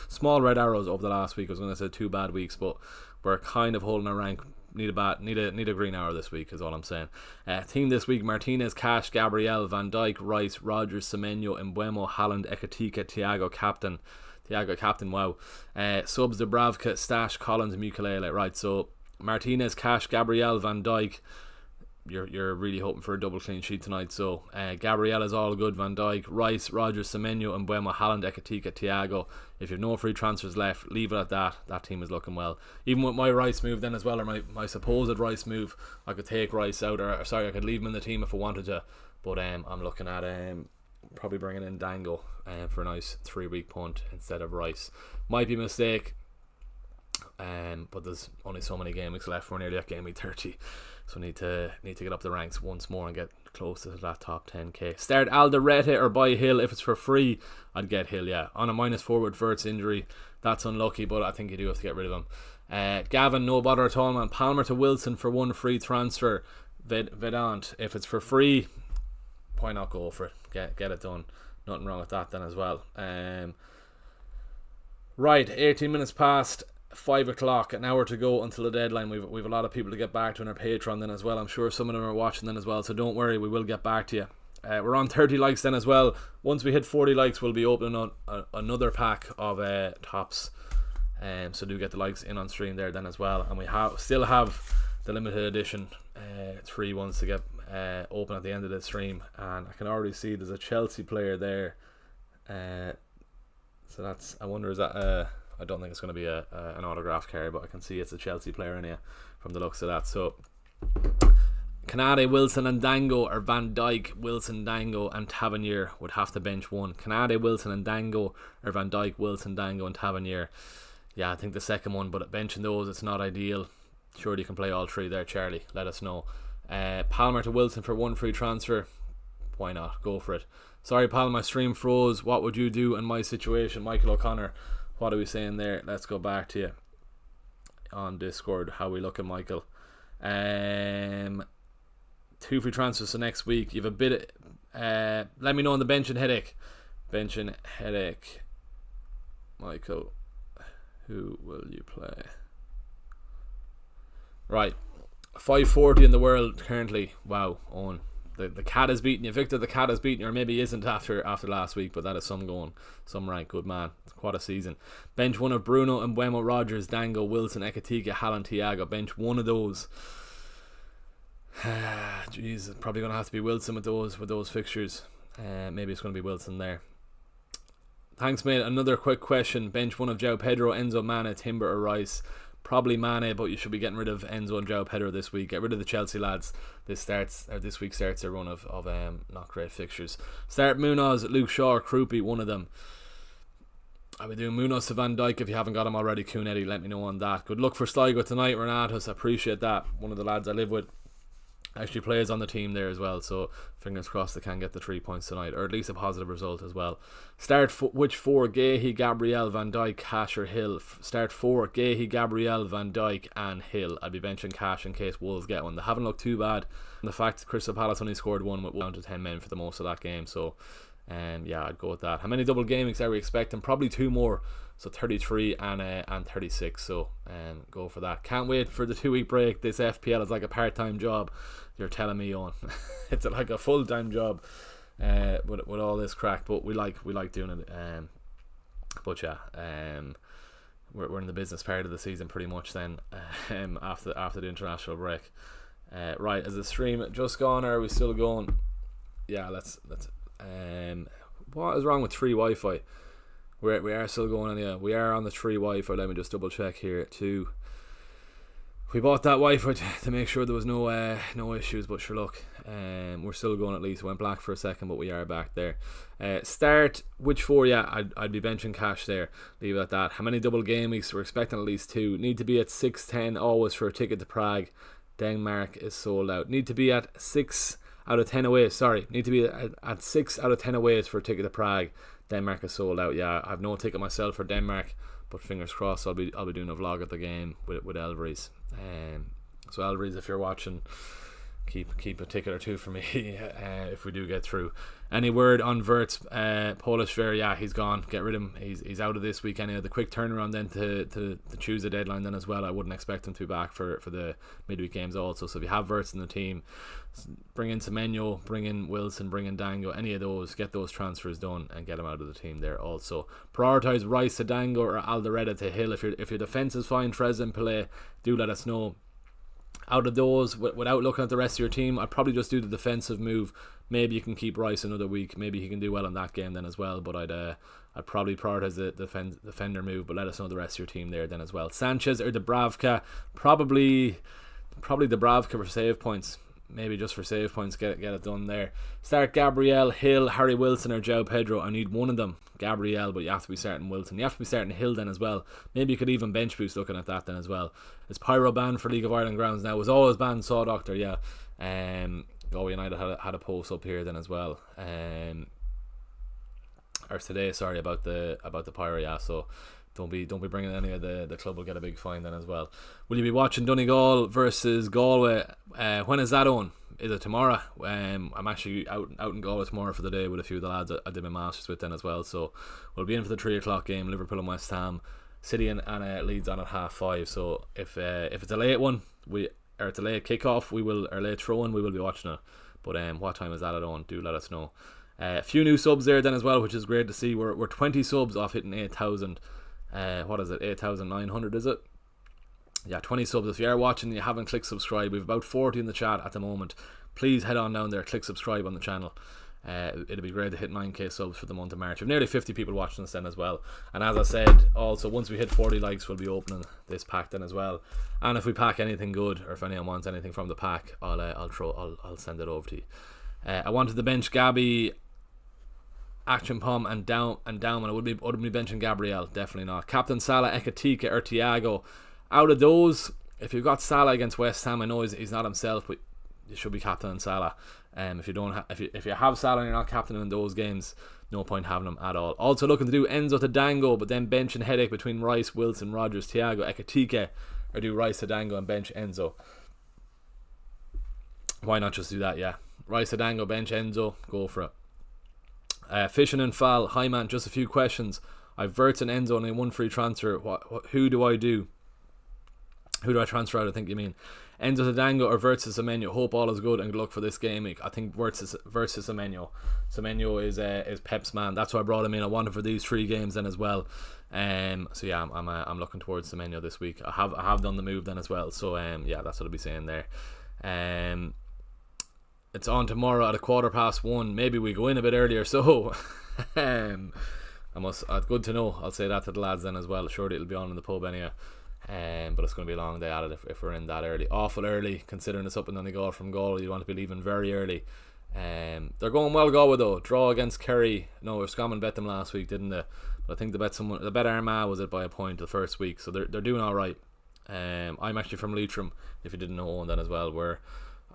small red arrows over the last week. I was going to say 2 bad weeks, but we're kind of holding our rank. Need a green arrow this week is all I'm saying. Team this week: Martinez, Cash, Gabriel, Van Dijk, Rice, Rogers, Semenyo, Mbuemo, Haaland, Ekitike, Thiago captain. Wow. Subs: Dubravka, Stash, Collins, Mukulele. Right. So Martinez, Cash, Gabriel, Van Dijk. You're really hoping for a double clean sheet tonight. So Gabriel is all good. Van Dijk, Rice, Rogers, Semenyo, Mbuemo, Haaland, Ekitike, Thiago. If you have no free transfers left, leave it at that. That team is looking well. Even with my Rice move then as well, or my supposed Rice move, I could take Rice out, I could leave him in the team if I wanted to. But I'm looking at probably bringing in Dango for a nice 3-week punt instead of Rice. Might be a mistake. But there's only so many game weeks left. We're nearly at game week 30, so need to get up the ranks once more and get close to that top 10k. Start Alderete or buy Hill. If it's for free, I'd get Hill. Yeah, on a -4 with Vert's injury, that's unlucky, but I think you do have to get rid of him. Gavin, no bother at all, man. Palmer to Wilson for 1 free transfer. Vedant, if it's for free, why not go for it? Get it done. Nothing wrong with that then as well. Right, 18 minutes past 5 o'clock, an hour to go until the deadline. We've a lot of people to get back to on our Patreon then as well. I'm sure some of them are watching then as well, so don't worry, we will get back to you. We're on 30 likes then as well. Once we hit 40 likes, we'll be opening on another pack of tops. So do get the likes in on stream there then as well. And we still have the limited edition 3 ones to get open at the end of the stream. And I can already see there's a Chelsea player there. So that's, I wonder, is that I don't think it's going to be an autograph card, but I can see it's a Chelsea player in here from the looks of that. So Canade, Wilson and Dango, or Van Dijk, Wilson, Dango and Tavernier would have to bench one. Canade, Wilson and Dango, or Van Dijk, Wilson, Dango and Tavernier. Yeah, I think the second one, but benching those, it's not ideal. Surely you can play all 3 there, Charlie. Let us know. Palmer to Wilson for 1 free transfer. Why not? Go for it. Sorry, pal, my stream froze. What would you do in my situation? Michael O'Connor. What are we saying there? Let's go back to you on Discord. How we looking, Michael? 2 free transfers for next week. You've a bit. Let me know on the benching headache. Michael, who will you play? Right, 540 in the world currently. Wow, Owen. The cat has beaten you. Victor, the cat has beaten you, or maybe isn't after last week, but that is some rank. Good man. It's quite a season. Bench 1 of Bruno, Mbuemo, Rogers, Dango, Wilson, Ekitike, Haaland, Thiago. Bench 1 of those. Jeez, it's probably going to have to be Wilson with those fixtures. Maybe it's going to be Wilson there. Thanks, mate. Another quick question. Bench one of João Pedro, Enzo, Mane, Timber or Rice? Probably Mane, but you should be getting rid of Enzo and João Pedro this week. Get rid of the Chelsea lads. This week starts a run of not great fixtures. Start Munoz, Luke Shaw or Krupi, one of them. I'll be doing Munoz to Van Dijk if you haven't got him already. Coonetti, let me know on that. Good luck for Sligo tonight, Renatus. I appreciate that. One of the lads I live with actually plays on the team there as well, so fingers crossed they can get the 3 points tonight, or at least a positive result as well. Start which four? Gahey, Gabriel, Van Dijk, Cash or Hill? Start four: Gahey, Gabriel, Van Dijk and Hill. I'd be benching Cash in case Wolves get one. They haven't looked too bad, and the fact that Crystal Palace only scored one with down to 10 men for the most of that game, so yeah, I'd go with that. How many double gamings are we expecting? Probably 2 more, so 33 and 36, so go for that. Can't wait for the 2-week break. This FPL is like a part-time job, you're telling me, on. It's like a full-time job with all this crack, but we like doing it. But yeah, we're in the business part of the season pretty much then, after the international break. Right, is the stream just gone, or are we still going? Yeah, let's what is wrong with 3 Wi-Fi? We are still going anyway. We are on the 3 Wi-Fi. Let me just double check here too. We bought that Wi-Fi to make sure there was no issues, but sure, look, we're still going at least. Went black for a second, but we are back there. Start which 4? Yeah, I'd be benching Cash there. Leave it at that. How many double game weeks? We're expecting at least 2. Need to be at 6-10 always for a ticket to Prague. Denmark is sold out. Need to be at 6 out of 10 away. Sorry, need to be at 6 out of 10 aways for a ticket to Prague. Denmark is sold out. Yeah, I have no ticket myself for Denmark, but fingers crossed I'll be doing a vlog at the game with Elveries. So Elveries, if you're watching, keep a ticket or 2 for me if we do get through. Any word on Wirtz? Polish Ver, yeah, he's gone. Get rid of him. He's out of this week anyway. The quick turnaround then to choose a deadline then as well. I wouldn't expect him to be back for the midweek games also. So if you have Wirtz in the team, bring in Semenyo, bring in Wilson, bring in Dango, any of those, get those transfers done and get him out of the team there also. Prioritise Rice to Dango or Aldereta to Hill. If your defence is fine, Trez and Pele, do let us know. Out of those, without looking at the rest of your team, I'd probably just do the defensive move. Maybe you can keep Rice another week. Maybe he can do well in that game then as well. But I'd probably prioritise the defender move. But let us know the rest of your team there then as well. Sanchez or Dubravka? Probably Dubravka for save points. Maybe just for save points, get it done there. Start Gabriel, Hill, Harry Wilson or João Pedro. I need one of them. Gabriel, but you have to be starting Wilson. You have to be starting Hill then as well. Maybe you could even bench boost looking at that then as well. Is Pyro banned for League of Ireland grounds now? It was always banned, Saw Doctor, yeah. Go United had a post up here then as well. Or today, sorry, about the Pyro, yeah. So don't be bringing any of the club will get a big fine then as well. Will you be watching Donegal versus Galway? When is that on? Is it tomorrow? I'm actually out in Galway tomorrow for the day with a few of the lads I did my masters with then as well. So we'll be in for the 3 o'clock game. Liverpool and West Ham, City and Leeds on at 5:30. So if it's a late one, or it's a late kickoff, or late throw-in, we will be watching it. But what time is that on? Do let us know. A few new subs there then as well, which is great to see. We're 20 subs off hitting 8,000. What is it? 8,900 is it? Yeah, 20 subs. If you are watching and you haven't clicked subscribe, we've about 40 in the chat at the moment. Please head on down there, click subscribe on the channel. It'd be great to hit 9k subs for the month of March. We've nearly 50 people watching us then as well. And as I said, also once we hit 40 likes, we'll be opening this pack then as well. And if we pack anything good, or if anyone wants anything from the pack, I'll send it over to you. I wanted to bench Gabby, Action Pom and Dowman. I wouldn't be benching Gabriel, definitely not. Captain Salah, Ekatika or Thiago. Out of those, if you've got Salah against West Ham, I know he's not himself, but you should be captaining Salah. If you have Salah and you're not captaining in those games, no point having him at all. Also looking to do Enzo to Dango, but then bench and headache between Rice, Wilson, Rodgers, Thiago, Ekatika, or do Rice to Dango and bench Enzo. Why not just do that? Yeah, Rice to Dango, bench Enzo, go for it. Fishing and Fal, hi man, just a few questions. I've Wirtz and Enzo and a 1 free transfer. Who do I do? Who do I transfer out? I think you mean Enzo to Dango or Wirtz to Semenyo. Hope all is good and good luck for this game week. I think Wirtz is Semenyo. Semenyo is Pep's man. That's why I brought him in. I wanted for these 3 games then as well. So yeah, I'm looking towards Semenyo this week. I have done the move then as well. So yeah, that's what I'll be saying there. It's on tomorrow at 1:15. Maybe we go in a bit earlier, so good to know. I'll say that to the lads then as well. Surely it'll be on in the pub anyway. But it's going to be a long day at it if we're in that early. Awful early, considering it's up and Donegal from Galway. You want to be leaving very early. They're going well Galway though. Draw against Kerry. No, Scammon bet them last week, didn't they? But I think the bet Armagh was it by a point the first week, so they're doing all right. I'm actually from Leitrim, if you didn't know, and then as well, where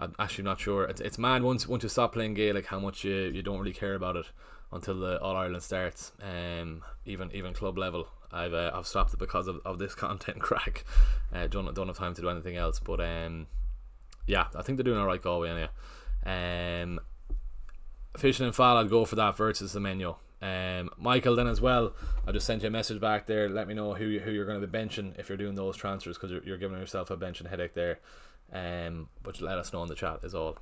I'm actually not sure. It's mad once you stop playing Gaelic how much you don't really care about it until the All Ireland starts. Even club level, I've stopped it because of this content crack. Don't have time to do anything else. But yeah, I think they're doing all right Galway anyway. Fishing and Fall, I'd go for that versus the menu. Michael then as well, I just sent you a message back there. Let me know who you're going to be benching if you're doing those transfers, because you're giving yourself a benching headache there. But let us know in the chat is all.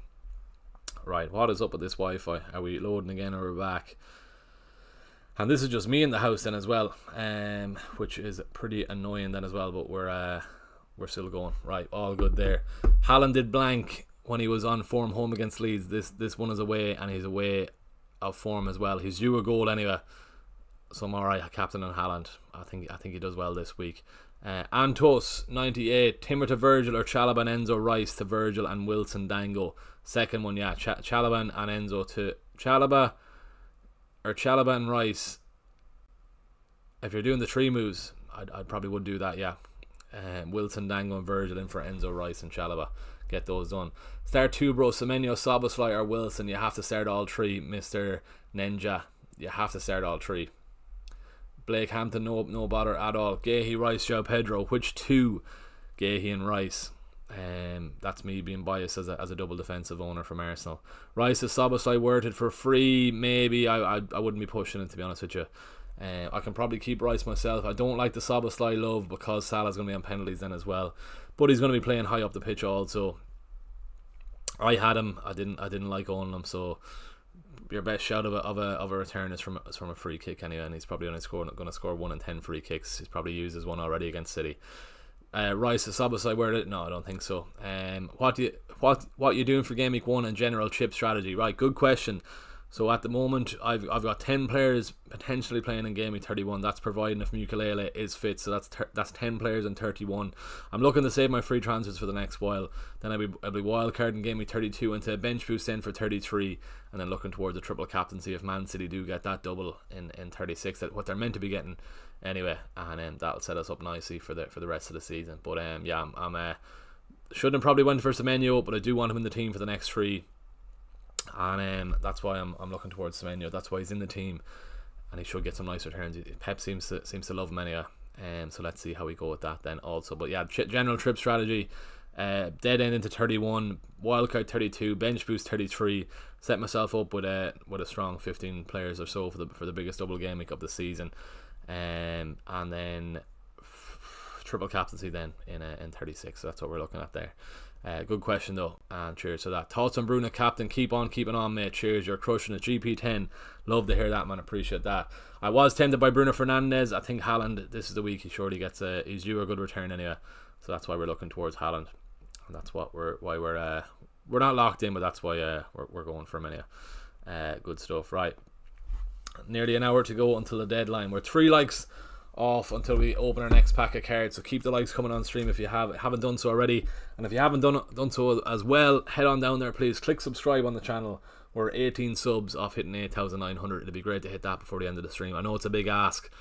Right, what is up with this Wi-Fi? Are we loading again or we're back? And this is just me in the house then as well, which is pretty annoying then as well, but we're still going. Right, all good there. Halland did blank when he was on form home against Leeds. This one is away, and he's away of form as well. He's due a goal anyway, so I'm alright captain on Halland. I think he does well this week. Antos 98, Timber to Virgil or Chalobah and Enzo Rice to Virgil and Wilson Dango. Second one, yeah, Chalobah and Enzo to Chalobah, or Chalobah and Rice. If you're doing the three moves, I probably would do that, yeah. Wilson Dango and Virgil in for Enzo Rice and Chalobah. Get those done. Start two, bro. Semenyo, Soboslai or Wilson. You have to start all three, Mr. Ninja. You have to start all three. Blake Hampton, no bother at all. Gahey, Rice, Joe Pedro. Which two? Gahey and Rice. That's me being biased as a double defensive owner from Arsenal. Rice is Soboslai worded for free. Maybe I wouldn't be pushing it, to be honest with you. I can probably keep Rice myself. I don't like the Soboslai love because Salah's going to be on penalties then as well. But he's going to be playing high up the pitch also. I had him. I didn't like owning him. So your best shout of a return is from a free kick anyway, and he's probably only going to score 1 in 10 free kicks. He's probably used his one already against City. Rice is Soboslai worded? No, I don't think so. What you doing for game week 1 and general chip strategy? Right, good question. So at the moment, I've got 10 players potentially playing in game week 31. That's providing if Mukalele is fit. So that's 10 players in 31. I'm looking to save my free transfers for the next while. Then I'll be wild card in game week 32 into a bench boost in for 33, and then looking towards a triple captaincy if Man City do get that double in 36. That what they're meant to be getting anyway, and that'll set us up nicely for the rest of the season. But yeah, I'm shouldn't have probably went for Semenyo, but I do want him in the team for the next 3. And that's why I'm looking towards Semenyo. That's why he's in the team, and he should get some nice returns. Pep seems to love him anyway. So let's see how we go with that then also. But yeah, general trip strategy, dead end into 31, wildcard 32, bench boost 33. Set myself up with a strong 15 players or so for the biggest double game week of the season, and then triple captaincy then in 36. So that's what we're looking at there. Good question though, and cheers to that. Thoughts on Bruno captain? Keep on keeping on, mate. Cheers, you're crushing it. GP10, love to hear that, man. Appreciate that. I was tempted by Bruno Fernandes. I think Haaland, this is the week he surely gets he's due a good return anyway, so that's why we're looking towards Haaland, and that's what we're not locked in, but that's why we're going for him anyway. Good stuff. Right, nearly an hour to go until the deadline. We're 3 likes off until we open our next pack of cards, so keep the likes coming on stream if you haven't done so already, and if you haven't done so as well, head on down there, please click subscribe on the channel. We're 18 subs off hitting 8,900. It'd be great to hit that before the end of the stream. I know it's a big ask,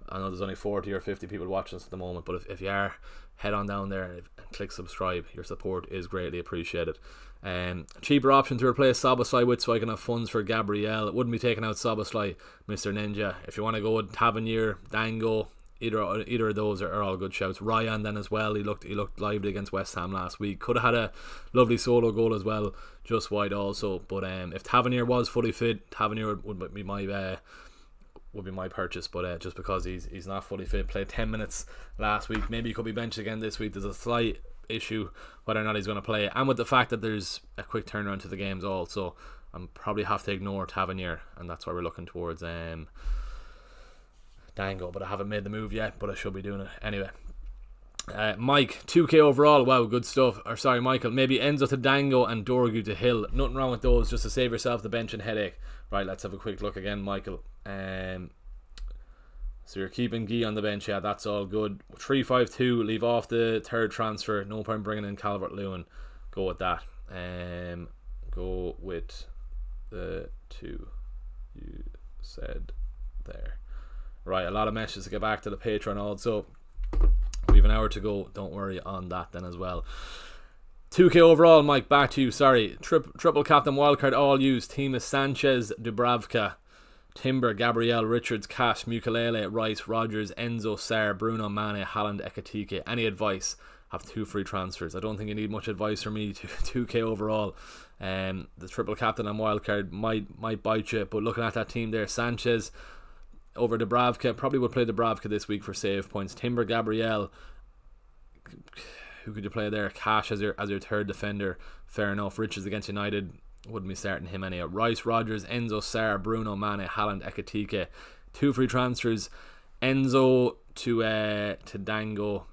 I know there's only 40 or 50 people watching us at the moment, but if you are, head on down there and click subscribe. Your support is greatly appreciated. Cheaper option to replace Soboslai with, so I can have funds for Gabriel. It wouldn't be taking out Soboslai, Mr. Ninja. If you want to go with Tavernier, Dango, either of those are all good shouts. Ryan then as well. He looked lively against West Ham last week. Could have had a lovely solo goal as well, just wide also. But if Tavernier was fully fit, Tavernier would be my purchase. But just because he's not fully fit, played 10 minutes last week, maybe he could be benched again this week. There's a slight issue whether or not he's going to play, and with the fact that there's a quick turnaround to the games also, I'm probably have to ignore Tavernier, and that's why we're looking towards Dango. But I haven't made the move yet, but I should be doing it anyway. Mike, 2k overall. Wow, good stuff. Or sorry, Michael. Maybe Enzo to Dango and Dorgu to Hill. Nothing wrong with those, just to save yourself the bench and headache. Right, let's have a quick look again, Michael. So you're keeping Guy on the bench. Yeah, that's all good. 3-5-2. Leave off the third transfer. No point bringing in Calvert-Lewin. Go with that. Go with the two you said there. Right, a lot of messages to get back to the Patreon also. We have an hour to go. Don't worry on that then as well. 2k overall, Mike. Back to you. Sorry. Triple captain wildcard all used. Team is Sanchez, Dubravka, Timber, Gabriel, Richards, Cash, Mukalele, Rice, Rogers, Enzo, Sarr, Bruno, Mane, Haaland, Ekatike. Any advice? Have 2 free transfers. I don't think you need much advice from me. 2k overall. The triple captain and wildcard might bite you, but looking at that team there, Sanchez over Dubravka, probably would play Dubravka this week for save points. Timber, Gabriel, who could you play there? Cash as your third defender, fair enough. Richards against United, wouldn't be starting him anyway. Rice, Rogers, Enzo, Sarr, Bruno, Mane, Haaland, Ekatike. 2 free transfers. Enzo to Dango,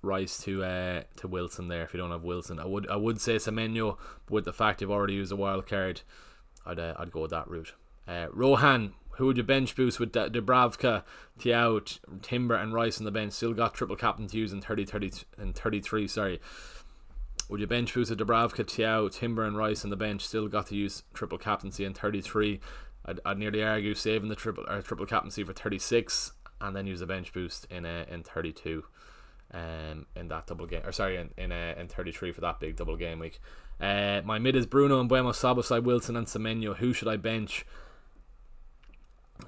Rice to Wilson there if you don't have Wilson. I would say Semenyo, but with the fact you've already used a wild card, I'd go with that route. Rohan, who would you bench boost with Dubravka, Thiaw, Timber and Rice on the bench? Still got triple captain to use in 33. Sorry. Would you bench boost with Dubravka, Thiaw, Timber and Rice on the bench? Still got to use triple captaincy in 33. I'd nearly argue saving the triple captaincy for 36 and then use a bench boost in 32. In that double game, or sorry, in 33 for that big double game week. My mid is Bruno and Buemo, Sabasai, Wilson and Semenyo. Who should I bench?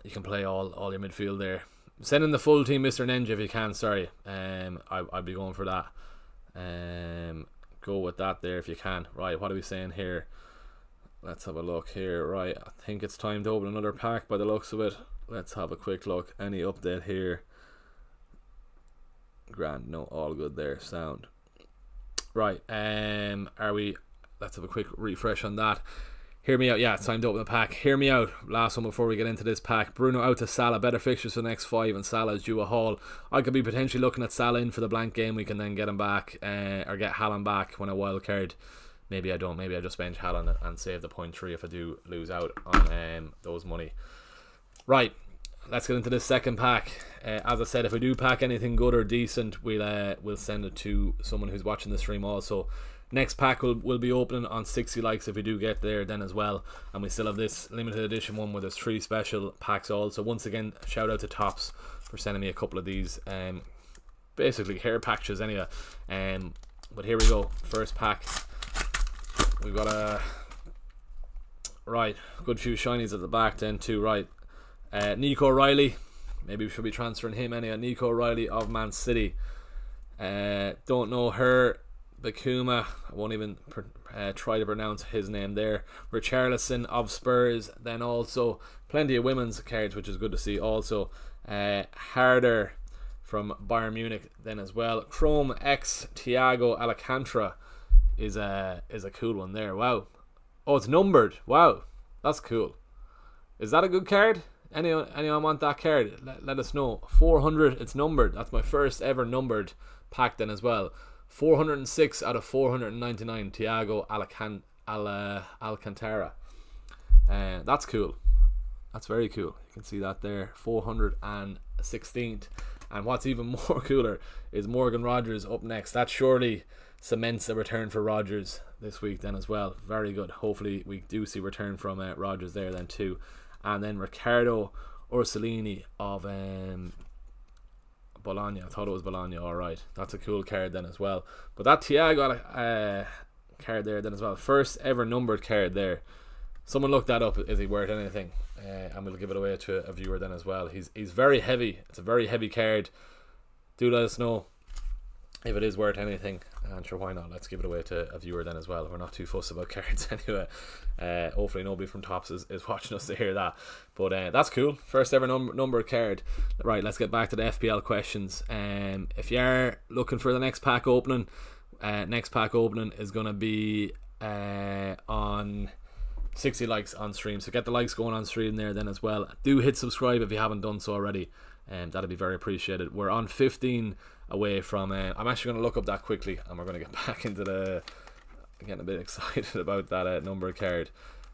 You can play all your midfield there. Send in the full team, Mr. Ninja, if you can. Sorry, I'd be going for that. Go with that there if you can. Right, what are we saying here? Let's have a look here. Right, I think it's time to open another pack by the looks of it. Let's have a quick look. Any update here? Grand, no, all good there. Sound. Right, let's have a quick refresh on that. Hear me out. Yeah, it's time to open the pack. Hear me out. Last one before we get into this pack. Bruno out to Salah. Better fixtures for the next 5, and Salah is due a haul. I could be potentially looking at Salah in for the blank game week and then get him back, or get Haaland back when a wild card. Maybe I don't. Maybe I just bench Haaland and save the 0.3 if I do lose out on those money. Right, let's get into this second pack. As I said, if we do pack anything good or decent, we'll send it to someone who's watching the stream also. Next pack will be opening on 60 likes if we do get there then as well. And we still have this limited edition one where there's 3 special packs also. Once again, shout out to Tops for sending me a couple of these. Basically hair patches anyway. But here we go. First pack. We've got a good few shinies at the back then too. Right. Nico Riley. Maybe we should be transferring him anyway. Nico Riley of Man City. Don't know her. Bakuma, I won't even try to pronounce his name there. Richarlison of Spurs. Then also plenty of women's cards, which is good to see. Also Harder from Bayern Munich then as well. Chrome X Thiago Alcantara is a cool one there. Wow. Oh, it's numbered. Wow, that's cool. Is that a good card? Anyone want that card? Let us know. 400, it's numbered. That's my first ever numbered pack then as well. 406 out of 499. Thiago Alcantara. That's cool. That's very cool. You can see that there. 416th. And what's even more cooler is Morgan Rogers up next. That surely cements a return for Rogers this week then as well. Very good. Hopefully we do see return from Rogers there then too. And then Riccardo Orsolini of Bologna. I thought it was Bologna. Alright, that's a cool card then as well. But that Thiago card there then as well. First ever numbered card there. Someone look that up. Is he worth anything? And we'll give it away to a viewer then as well. He's very heavy. It's a very heavy card. Do let us know if it is worth anything, and sure, why not? Let's give it away to a viewer then as well. We're not too fussed about cards anyway. Hopefully nobody from Tops is watching us to hear that. But that's cool. First ever numbered card. Right, let's get back to the FPL questions. If you are looking for the next pack opening is going to be on 60 likes on stream. So get the likes going on stream there then as well. Do hit subscribe if you haven't done so already. That'd be very appreciated. We're on 15 away from... I'm actually going to look up that quickly, and we're going to get back into the... I'm getting a bit excited about that number card.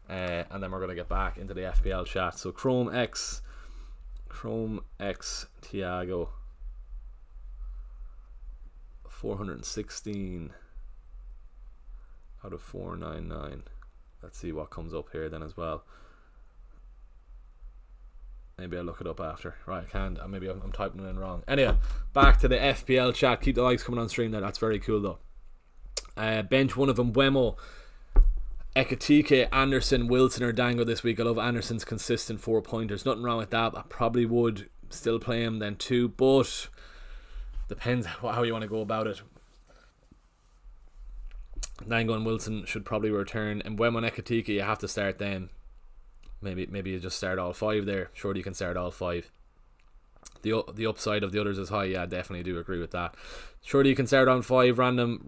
And then we're going to get back into the FPL chat. So Chrome X Thiago 416 out of 499. Let's see what comes up here then as well. Maybe I'll look it up after. Right, I can't. Maybe I'm typing it in wrong. Anyway, back to the FPL chat. Keep the likes coming on stream there. That's very cool though. Bench one of Mbeumo, Ekitike, Anderson, Wilson or Dango this week. I love Anderson's consistent 4-pointers. Nothing wrong with that. I probably would still play him then too, but depends how you want to go about it. Dango and Wilson should probably return. And Mbeumo and Ekitike, you have to start them. Maybe you just start all 5 there. Surely you can start all 5. The upside of the others is high. Yeah, I definitely do agree with that. Surely you can start on 5 random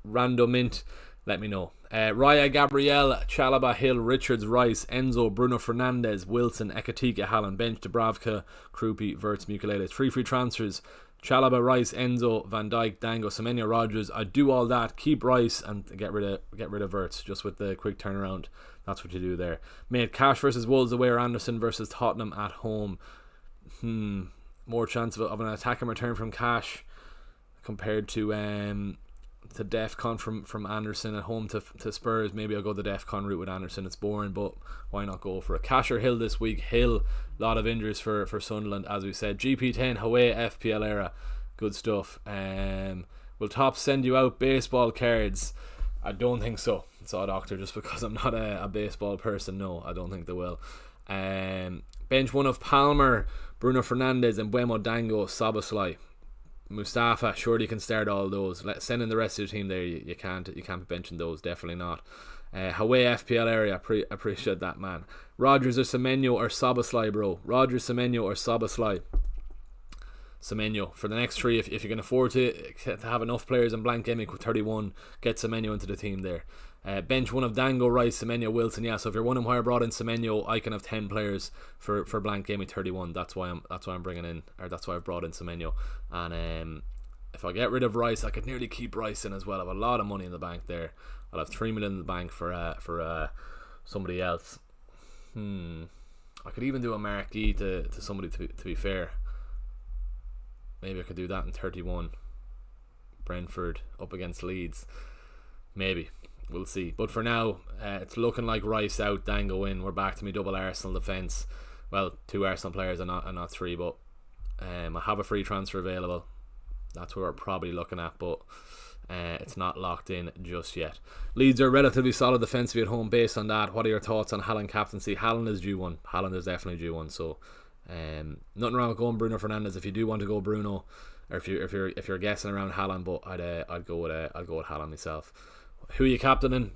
mint. Let me know. Raya, Gabriel, Chalaba, Hill, Richards, Rice, Enzo, Bruno Fernandes, Wilson, Ekitike, Haaland, bench, Dubravka, Krupi, Verts, Mukuleles. 3 free transfers. Chalaba, Rice, Enzo, Van Dijk, Dango, Semenya, Rodgers. I'd do all that. Keep Rice and get rid of Verts just with the quick turnaround. That's what you do there. Made Cash versus Wolves away or Anderson versus Tottenham at home. More chance of an attacking return from Cash compared to DEFCON from Anderson at home to Spurs. Maybe I'll go the DEFCON route with Anderson. It's boring, but why not go for it? Cash or Hill this week? Hill, a lot of injuries for Sunderland, as we said. GP10, Hawaii, FPL era. Good stuff. Will Top send you out baseball cards? I don't think so. Saw a doctor just because I'm not a baseball person. No, I don't think they will. Bench one of Palmer, Bruno Fernandes, and Mbeumo, Dango, Szoboszlai, Mustafa. Surely you can start all those. Send in the rest of the team there. You can't be benching those. Definitely not. Hawaii FPL area. Appreciate that, man. Rodgers or Semenyo or Szoboszlai, bro. Rodgers, Semenyo or Szoboszlai. Semenyo for the next 3. If you can afford to have enough players in blank gaming with 31, get Semenyo into the team there. Bench one of Dango, Rice, Semenyo, Wilson. Yeah, so if you're wondering why I brought in Semenyo, I can have 10 players for blank gaming 31. That's why I'm bringing in, or that's why I've brought in Semenyo. And if I get rid of Rice, I could nearly keep Rice in as well. I have a lot of money in the bank there. I'll have 3 million in the bank for somebody else. I could even do a marquee to somebody to be fair. Maybe I could do that in 31. Brentford up against Leeds. Maybe. We'll see. But for now, it's looking like Rice out, Dango in. We're back to me double Arsenal defence. Well, 2 Arsenal players and not 3, but I have a free transfer available. That's what we're probably looking at, but it's not locked in just yet. Leeds are relatively solid defensively at home based on that. What are your thoughts on Haaland captaincy? Haaland is due one. Haaland is definitely due one, so nothing wrong with going Bruno Fernandes if you do want to go Bruno, or if you're guessing around Haaland, but I'd go with Haaland myself. Who are you captaining?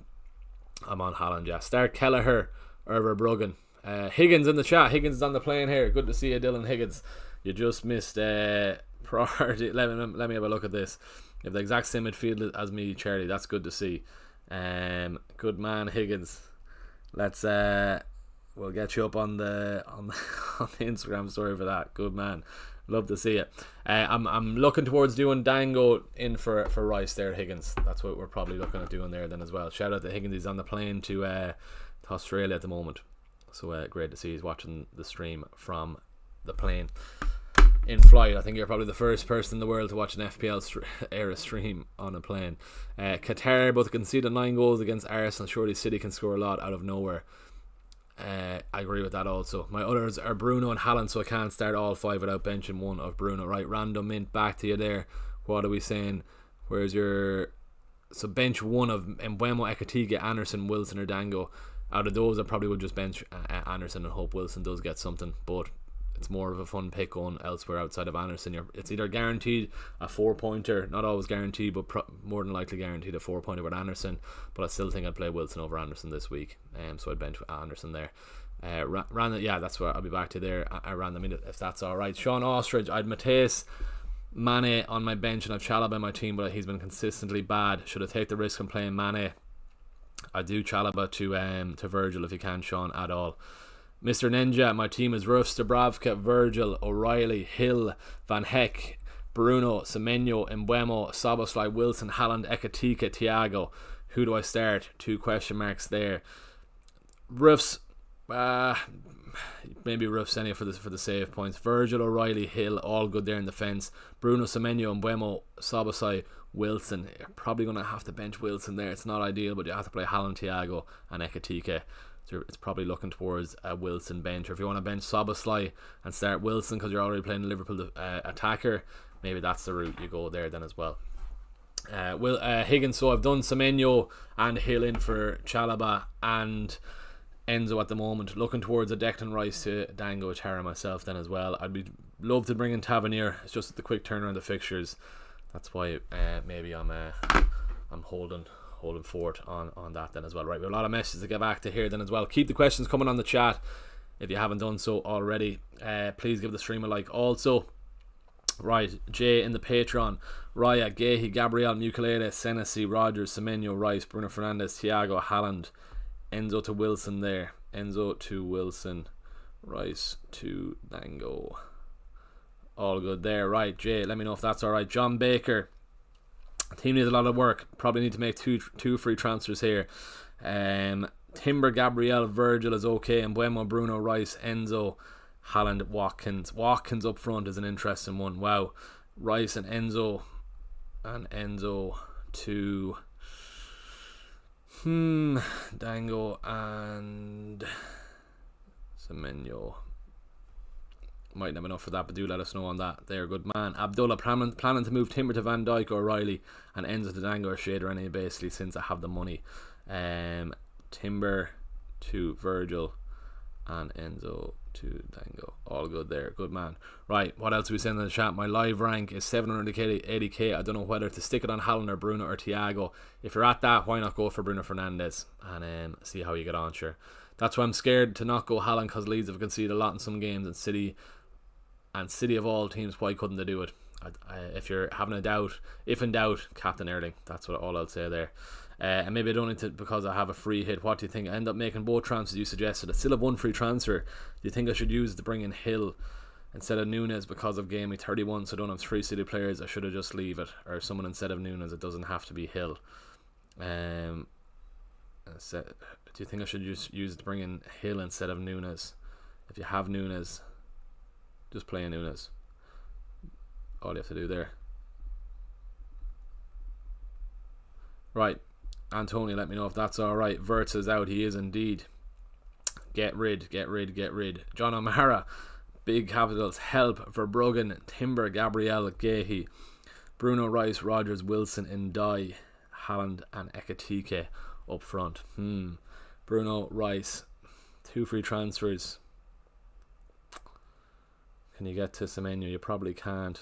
I'm on Haaland, yeah. Start Kelleher or Verbruggen. Higgins in the chat. Higgins is on the plane here. Good to see you, Dylan Higgins. You just missed priority. Let me have a look at this. You have the exact same midfield as me, Charlie. That's good to see. Good man, Higgins. Let's we'll get you up on the Instagram story for that. Good man. Love to see it. I'm looking towards doing Dango in for Rice there, Higgins. That's what we're probably looking at doing there then as well. Shout out to Higgins. He's on the plane to Australia at the moment. So great to see he's watching the stream from the plane in flight. I think you're probably the first person in the world to watch an FPL era stream on a plane. Qatar both conceded 9 goals against Arsenal. Surely City can score a lot out of nowhere. I agree with that also. My others are Bruno and Haaland, so I can't start all 5 without benching one of Bruno. Right, random mint, back to you there. What are we saying? Where's your... So bench one of Mbeumo, Ekitike, Anderson, Wilson or Dango. Out of those I probably would just bench Anderson and hope Wilson does get something, but it's more of a fun pick going elsewhere outside of Anderson. It's either guaranteed a 4-pointer, not always guaranteed, but more than likely guaranteed a 4-pointer with Anderson. But I still think I'd play Wilson over Anderson this week, so I'd bench Anderson there. Random, yeah, that's where I'll be back to there. I random if that's alright. Sean Ostrich, I'd Mateus, Mane on my bench, and I've Chalobah in my team, but he's been consistently bad. Should I take the risk and play Mane? I do Chalobah to Virgil if you can, Sean, at all. Mr. Ninja, my team is Ruf, Stubravka, Virgil, O'Reilly, Hill, Van Heck, Bruno, Semenyo, Mbeumo, Soboslai, Wilson, Haaland, Ekatika, Thiago. Who do I start? 2 question marks there. Ruf's, maybe Ruf's any for the save points. Virgil, O'Reilly, Hill, all good there in defence. Bruno, Semenyo, Mbeumo, Soboslai, Wilson. You're probably going to have to bench Wilson there. It's not ideal, but you have to play Haaland, Thiago, and Ekatika. So it's probably looking towards a Wilson bench. Or if you want to bench Soboslai and start Wilson because you're already playing a Liverpool attacker, maybe that's the route you go there then as well. Higgins, so I've done Semenyo and Hill in for Chalobah and Enzo at the moment. Looking towards a Declan Rice to Dango Chara myself then as well. I'd love to bring in Tavernier. It's just the quick turnaround the fixtures. That's why maybe I'm holding fort on that then as well. Right, we have a lot of messages to get back to here then as well. Keep the questions coming on the chat if you haven't done so already. Please give the stream a like also. Right, Jay in the Patreon. Raya, Gehi, Gabriel, Mukalele, Senesi, Rogers, Semenyo, Rice, Bruno Fernandes, Thiago, Haaland, Enzo to Wilson there. Enzo to Wilson, Rice to Dango. All good there. Right, Jay, let me know if that's alright. John Baker. Team needs a lot of work. Probably need to make two free transfers here. Timber, Gabriel, Virgil is okay. And Mbeumo, Bruno, Rice, Enzo, Haaland, Watkins. Watkins up front is an interesting one. Wow. Rice and Enzo to Dango and Semenyo. Might have enough for that, but do let us know on that. There, good man. Abdullah planning to move Timber to Van Dijk or O'Reilly and Enzo to Dango or Shader any basically since I have the money. Timber to Virgil and Enzo to Dango. All good there, good man. Right, what else are we saying in the chat? My live rank is 780k. I don't know whether to stick it on Haaland or Bruno or Thiago. If you're at that, why not go for Bruno Fernandes and see how you get on, sure. That's why I'm scared to not go Haaland, because Leeds have conceded a lot in some games, and City of all teams, why couldn't they do it? If you're having a doubt, if in doubt, Captain Erling. That's all I'll say there. And maybe I don't need to because I have a free hit. What do you think? I end up making both transfers you suggested. I still have one free transfer. Do you think I should use it to bring in Hill instead of Nunes because of game week 31? So I don't have 3 City players. I should have just leave it, or someone instead of Nunes. It doesn't have to be Hill. Do you think I should just use it to bring in Hill instead of Nunes? If you have Nunes, just play Nunes. All you have to do there. Right, Antonio, let me know if that's alright. Verts is out, he is indeed. Get rid. John O'Mara, big capitals, help. Verbruggen, Timber, Gabriel, Gehi, Bruno, Rice, Rogers, Wilson, Ndai, Haaland and Ekatike up front. Bruno, Rice, 2 free transfers. Can you get to Semenyo? You probably can't.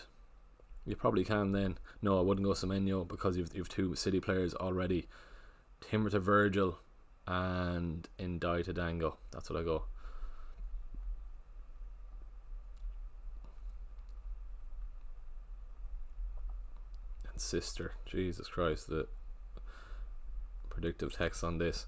You probably can then. No, I wouldn't go Semenyo because you've 2 City players already. Timber to Virgil and Ndai to Dango. That's what I go. And sister. Jesus Christ, the predictive text on this.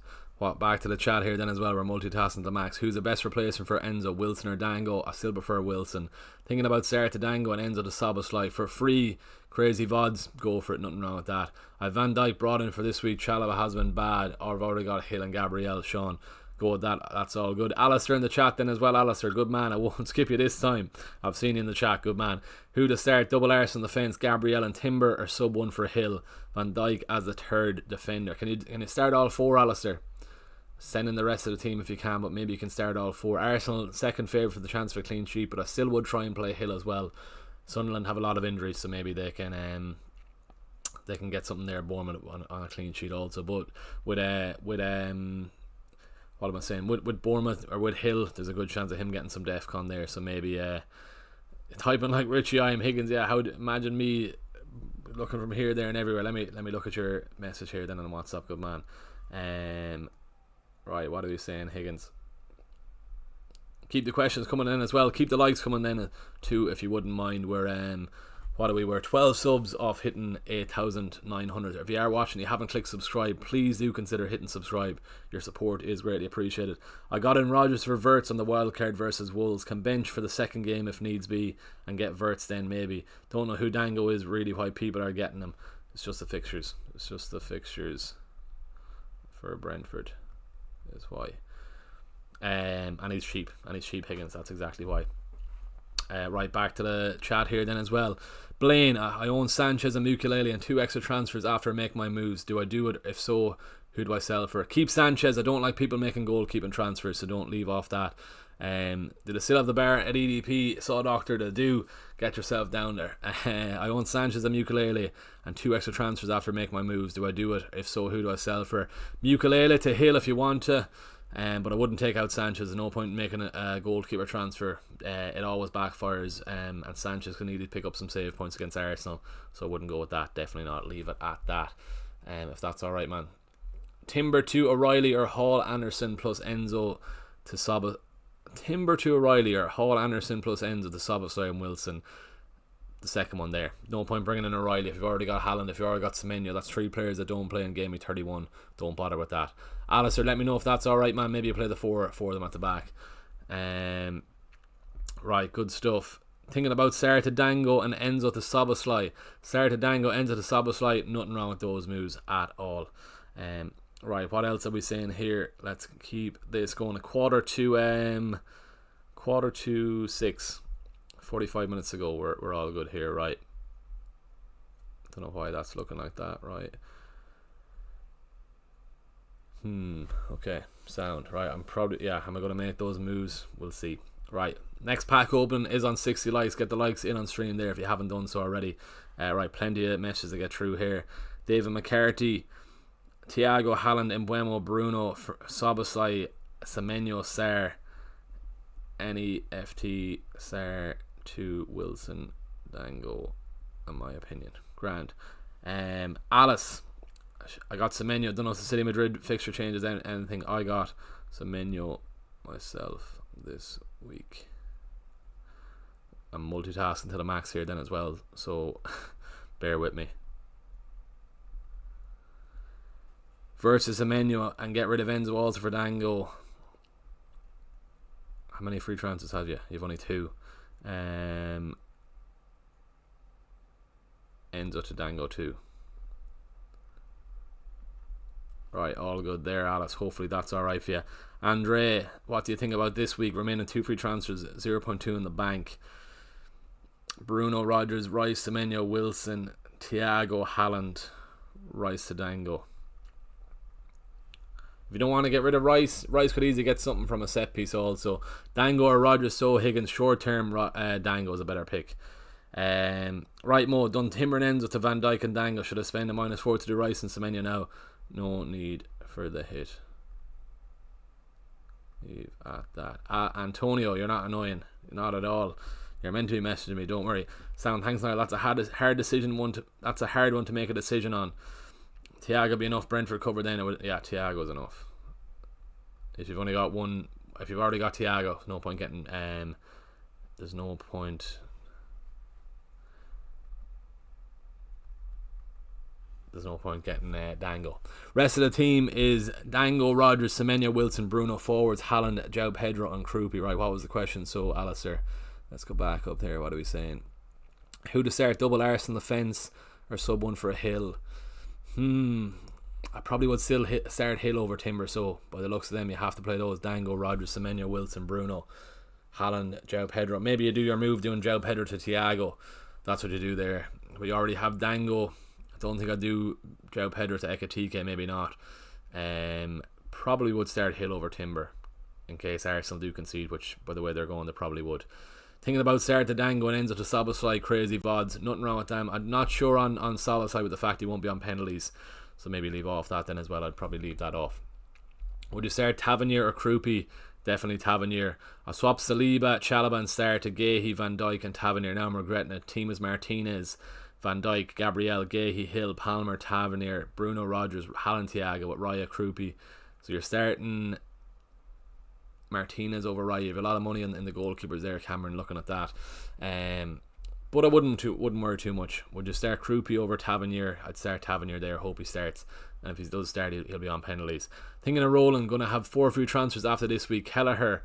Back to the chat here then as well. We're multitasking to max. Who's the best replacement for Enzo, Wilson or Dango? I still prefer Wilson. Thinking about Sarah to Dango and Enzo to Soboslai. For free, crazy VODs, go for it. Nothing wrong with that. I've Van Dijk brought in for this week. Chalobah has been bad. Or I've already got Hill and Gabriel. Sean, go with that. That's all good. Alistair in the chat then as well. Alistair, good man. I won't skip you this time. I've seen you in the chat. Good man. Who to start? Double Arse on the fence. Gabriel and Timber, or sub 1 for Hill. Van Dijk as the 3rd defender. Can you start all 4, Alistair? Send in the rest of the team if you can, but maybe you can start all 4. Arsenal, second favourite for the chance for a clean sheet, but I still would try and play Hill as well. Sunderland have a lot of injuries, so maybe they can get something there. Bournemouth on a clean sheet also, but with what am I saying? With Bournemouth or with Hill, there's a good chance of him getting some DEFCON there. So maybe typing like Richie, I am Higgins. Yeah, imagine me looking from here, there, and everywhere. Let me look at your message here then on WhatsApp. Good man. Right, what are we saying, Higgins? Keep the questions coming in as well. Keep the likes coming in too, if you wouldn't mind. We're What are we? We're 12 subs off hitting 8,900. If you are watching, you haven't clicked subscribe, please do consider hitting subscribe. Your support is greatly appreciated. I got in Rodgers for Verts on the wildcard versus Wolves. Can bench for the second game if needs be and get Verts then maybe. Don't know who Dango is, really why people are getting him. It's just the fixtures. It's just the fixtures for Brentford is why. And he's cheap. And he's cheap, Higgins. That's exactly why. Right, back to the chat here then as well. Blaine, I own Sanchez and Mukulele and 2 extra transfers after I make my moves. Do I do it? If so, who do I sell for? Keep Sanchez. I don't like people making goalkeeping transfers, so don't leave off that. Did I still have the bar at EDP? Saw a doctor to do. Get yourself down there. I own Sanchez and Mukulele and 2 extra transfers after I make my moves. Do I do it? If so, who do I sell for? Mukulele to Hill if you want to. But I wouldn't take out Sanchez. There's no point in making a goalkeeper transfer. It always backfires, and Sanchez can easily pick up some save points against Arsenal, so I wouldn't go with that. Definitely not. Leave it at that, if that's alright, man. Timber to O'Reilly or Hall Anderson plus Enzo to Saba. Timber to O'Reilly or Hall Anderson plus Enzo to Szoboszlai and Wilson. The second one there. No point bringing in O'Reilly if you've already got Haaland, if you've already got Semenyo. That's 3 players that don't play in game week 31. Don't bother with that. Alistair, let me know if that's alright, man. Maybe you play the four of them at the back. Right, good stuff. Thinking about Sarr to Dango and Enzo to Szoboszlai. Sarr to Dango, Enzo to Szoboszlai. Nothing wrong with those moves at all. Right, what else are we saying here? Let's keep this going. Quarter to 6. 45 minutes ago. We're all good here, right? Don't know why that's looking like that, right? Okay, sound. Right, I'm probably, am I going to make those moves? We'll see. Right, next pack open is on 60 likes. Get the likes in on stream there if you haven't done so already. Right, plenty of messages to get through here. David McCarthy, Thiago, Haaland, Mbeumo, Bruno, Szoboszlai, Semenyo, Sarr, any FT, Sarr to Wilson, Dango, in my opinion. Grand. Alice, I got Semenyo. Don't know if the City Madrid fixture changes anything. I got Semenyo myself this week. I'm multitasking to the max here then as well, so bear with me. Versus Semenyo and get rid of Enzo also for Dango. How many free transfers have you? You've only 2. Enzo to Dango 2. Right, all good there, Alice. Hopefully that's alright for you. Andre, what do you think about this week? Remaining 2 free transfers, 0.2 in the bank. Bruno, Rodgers, Rice, Semenyo, Wilson, Thiago, Haaland, Rice to Dango. If you don't want to get rid of Rice could easily get something from a set piece also. Dango or Rodgers, so Higgins, short term, Dango is a better pick. Right, Mo, done Timber and Enzo to Van Dijk and Dango. Should I spend a -4 to do Rice and Semenyo now? No need for the hit. Leave at that. Antonio, you're not annoying. Not at all. You're meant to be messaging me, don't worry. Sound, thanks Niall. That's a hard decision that's a hard one to make a decision on. Thiago be enough Brentford cover then? Thiago's enough. If you've only got one, if you've already got Thiago, no point getting there's no point. There's no point getting Dango. Rest of the team is Dango, Rodgers, Semenyo, Wilson, Bruno, forwards, Haaland, João Pedro and Krupi. Right, what was the question? So Alistair, let's go back up there. What are we saying? Who to start? Double Arsenal defence or sub one for a Hill? I probably would still start Hill over Timber, so by the looks of them you have to play those. Dango, Rodgers, Semenyo, Wilson, Bruno, Haaland, João Pedro. Maybe you do your move doing João Pedro to Thiago. That's what you do there. We already have Dango. I don't think I'd do João Pedro to Ekatike, maybe not. Probably would start Hill over Timber in case Arsenal do concede, which by the way they're going, they probably would. Thinking about start to Dango and Enzo to Szoboszlai, crazy VODs. Nothing wrong with them. I'm not sure on Szoboszlai with the fact he won't be on penalties, so maybe leave off that then as well. I'd probably leave that off. Would you start Tavernier or Krupi? Definitely Tavernier. I swap Saliba, Chalobah and start to Gahey, Van Dijk and Tavernier. Now I'm regretting it. Team is Martinez, Van Dijk, Gabriel, Gahey, Hill, Palmer, Tavernier, Bruno, Rodgers, Haaland, Thiago with Raya, Krupi. So you're starting Martinez over Raya. You have a lot of money in the goalkeepers there, Cameron, looking at that. But I wouldn't worry too much. Would you start Krupi over Tavernier? I'd start Tavernier there, hope he starts. And if he does start, he'll be on penalties. Thinking of rolling, going to have 4 free transfers after this week. Kelleher,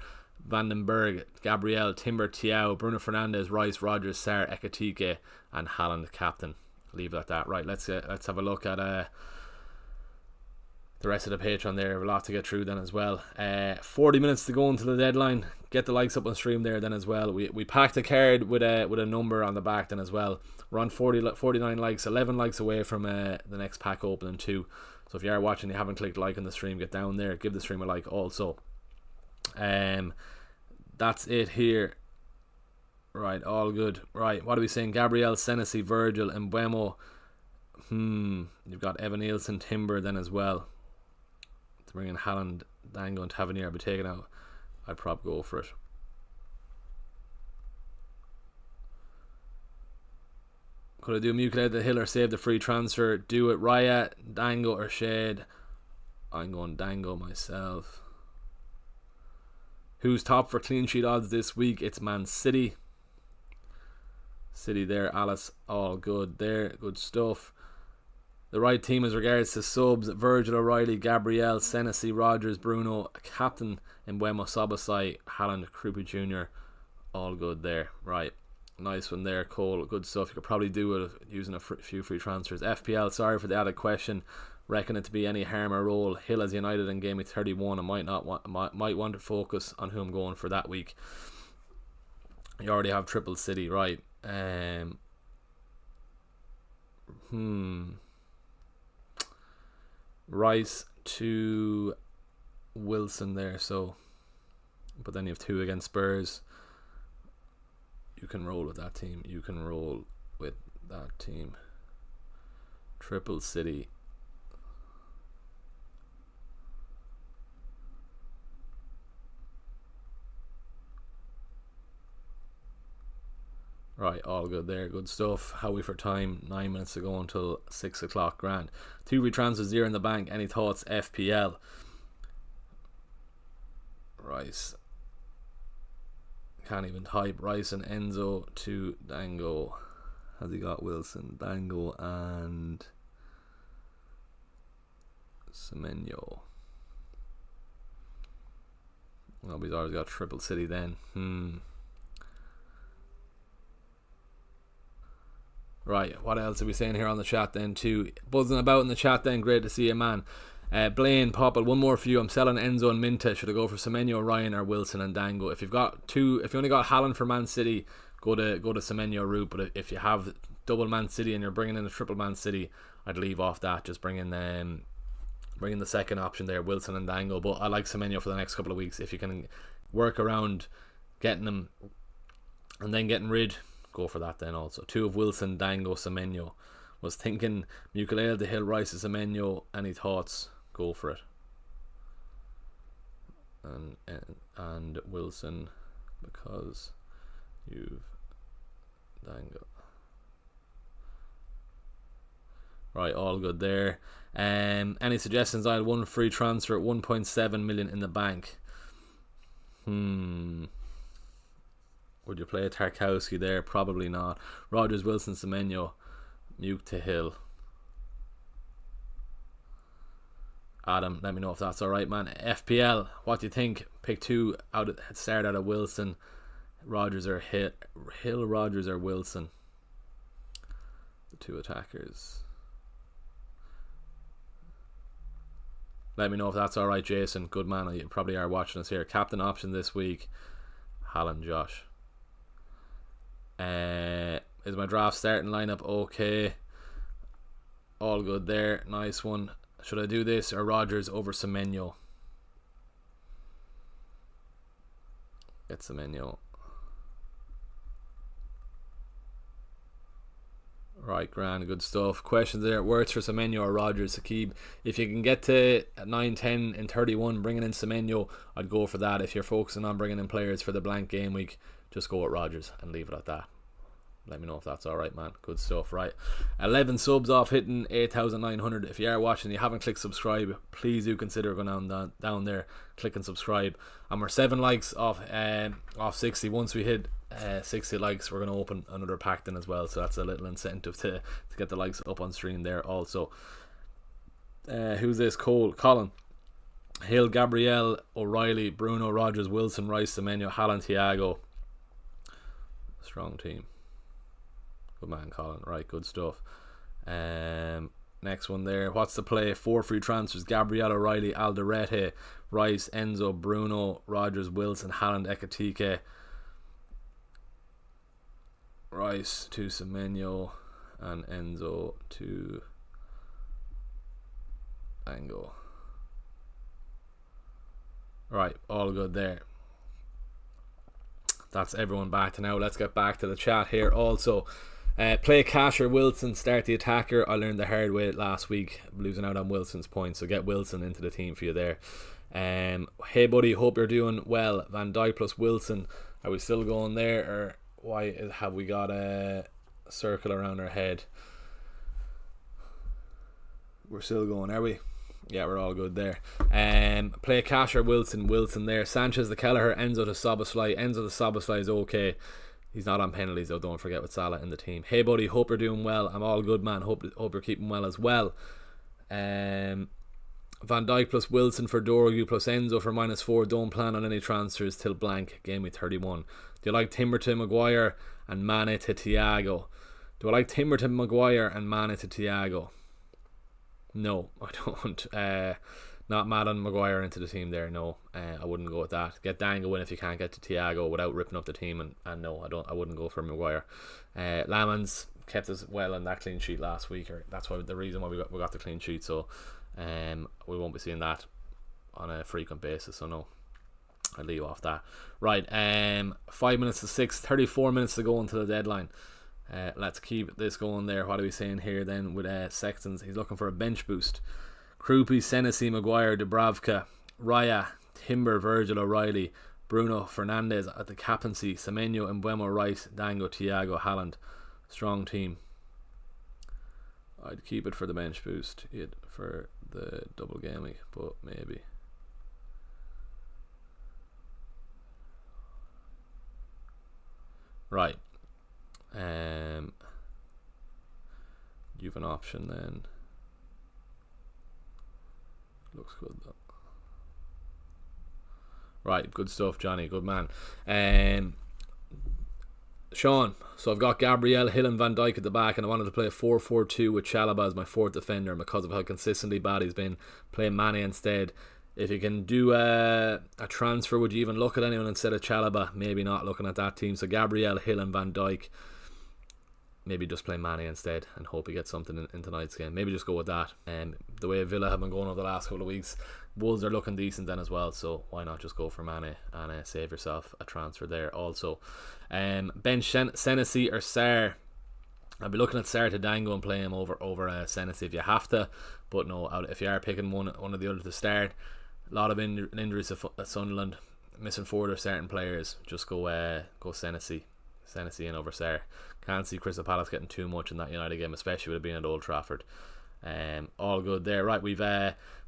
Vandenberg, Gabriel, Timber, Tiao, Bruno Fernandes, Rice, Rogers, Sarr, Ekatike, and Haaland captain. Leave it at that. Right, let's have a look at the rest of the Patreon there. A lot to get through then as well. 40 minutes to go until the deadline. Get the likes up on stream there then as well. We packed a card with a number on the back then as well. We're on 49 likes, 11 likes away from the next pack opening too. So if you are watching, you haven't clicked like on the stream, get down there, give the stream a like also. That's it here. Right, all good. Right, what are we saying? Gabriel, Senesi, Virgil, Mbeumo. You've got Evan Nielsen, Timber then as well. To bring in Haaland, Dango and Tavernier, I'd be taking out. I'd probably go for it. Could I do Mukiele the Hill or save the free transfer? Do it. Raya, Dango or Shade? I'm going Dango myself. Who's top for clean sheet odds this week? It's Man City. City there, Alice, all good there, good stuff. The right team as regards to subs: Virgil, O'Reilly, Gabriel, Senesi, Rogers, Bruno, captain Mbeumo, Sobasai, Haaland, Krupi Jr. All good there. Right, nice one there, Cole. Good stuff. You could probably do it using a few free transfers. FPL, sorry for the added question. Reckon it to be any harm or roll. Hill as United in game week 31. I might want to focus on who I'm going for that week. You already have triple City, right? Rice to Wilson there, so but then you have 2 against Spurs. You can roll with that team. Triple City. Right, all good there, good stuff. How are we for time? 9 minutes to go until 6 o'clock. Grand. 2 retransfers, 0 in the bank. Any thoughts? FPL. Rice. Can't even type. Rice and Enzo to Dango. Has he got Wilson, Dango and Semenyo? Oh, he's always got triple City then. Right, what else are we saying here on the chat then too? Buzzing about in the chat then, great to see you, man. Blaine, Popple, one more for you. I'm selling Enzo and Minta. Should I go for Semenyo, Ryan, or Wilson and Dango? If you've got 2, if you only got Haaland for Man City, go to Semenyo route. But if you have double Man City and you're bringing in a triple Man City, I'd leave off that. Just bring in the second option there, Wilson and Dango. But I like Semenyo for the next couple of weeks. If you can work around getting them and then getting rid, go for that then also. 2 of Wilson, Dango, Semenyo. Was thinking Mukiele, the Hill, Rice, Semenyo. Any thoughts? Go for it. And Wilson, because you've Dango. Right, all good there. Any suggestions? I had 1 free transfer at 1.7 million in the bank. Would you play a Tarkowski there? Probably not. Rogers, Wilson, Semenyo, Muke to Hill. Adam, let me know if that's alright, man. FPL, what do you think? Pick 2 start out of Wilson, Rogers or Hill, Rogers or Wilson. The 2 attackers. Let me know if that's alright, Jason. Good man, you probably are watching us here. Captain option this week, Haaland, Josh. Is my draft starting lineup okay? All good there. Nice one. Should I do this or Rogers over Semenyo? Get Semenyo. Right, grand, good stuff. Questions there. Words for Semenyo or Rogers? Sakib, if you can get to 9, 10 and 31, bringing in Semenyo, I'd go for that. If you're focusing on bringing in players for the blank game week, just go with Rogers and leave it at that. Let me know if that's alright, man. Good stuff. Right, 11 subs off hitting 8,900. If you are watching, you haven't clicked subscribe, please do consider going down there, click and subscribe. And we're 7 likes off 60. Once we hit 60 likes, we're going to open another pack then as well, so that's a little incentive to get the likes up on stream there also. Who's this? Colin Hill, Gabriel, O'Reilly, Bruno, Rogers, Wilson, Rice, Semenyo, Haaland, Thiago. Strong team. Good man, Colin. Right, good stuff. Next one there. What's the play? 4 free transfers. Gabriel, O'Reilly, Alderete, Rice, Enzo, Bruno, Rogers, Wilson, Haaland, Ekitike. Rice to Semenyo and Enzo to Ango. Right, all good there. That's everyone back to now. Let's get back to the chat here also. Play Cash or Wilson, start the attacker. I learned the hard way last week, losing out on Wilson's points, so get Wilson into the team for you there. Hey buddy, hope you're doing well. Van Dijk plus Wilson, are we still going there, or why have we got a circle around our head? We're still going, are we? Yeah, we're all good there. Play Cash or Wilson there. Sanchez the Kelleher, Enzo to Szoboszlai. Enzo to Szoboszlai is okay. He's not on penalties though, don't forget, with Salah in the team. Hey buddy, hope you're doing well. I'm all good, man. Hope you're keeping well as well. Van Dijk plus Wilson for Dorgu plus Enzo for -4. Don't plan on any transfers till blank. Game week 31. Do you like Timber to Maguire and Mane to Thiago? Do I like Timber to Maguire and Mane to Thiago? No, I don't. Not mad on Maguire into the team there. No, I wouldn't go with that. Get Dango in if you can't get to Thiago without ripping up the team. And no, I wouldn't go for Maguire. Lamans kept us well on that clean sheet last week, or that's why the reason why we got the clean sheet. So we won't be seeing that on a frequent basis. So no, I'll leave off that. Right, 5 minutes to 6, 34 minutes to go until the deadline. Let's keep this going there. What are we saying here then with Sextons? He's looking for a bench boost. Krupi, Senesi, Maguire, Dubravka, Raya, Timber, Virgil, O'Reilly, Bruno, Fernandes at the captaincy, Semenyo, Mbeumo, Rice, Dango, Thiago, Haaland. Strong team. I'd keep it for the bench boost, for the double game week, but maybe. Right. You've an option then. Looks good though. Right, good stuff, Johnny. Good man. Sean, so I've got Gabriel, Hill and Van Dijk at the back, and I wanted to play a 4-4-2 with Chalobah as my fourth defender, and because of how consistently bad he's been, playing Mane instead. If you can do a transfer, would you even look at anyone instead of Chalobah? Maybe not looking at that team. So Gabriel, Hill and Van Dijk. Maybe just play Mane instead and hope he gets something in tonight's game. Maybe just go with that. The way Villa have been going over the last couple of weeks, Wolves are looking decent then as well, so why not just go for Mane and save yourself a transfer there also. Bench Senesi or Sarr. I'll be looking at Sarr to Dango and play him over Senesi if you have to, but no, if you are picking one of the other to start, a lot of injuries at Sunderland, missing 4 of certain players, just go Senesi in over Sarr. Can't see Crystal Palace getting too much in that United game, especially with it being at Old Trafford. All good there. Right, we've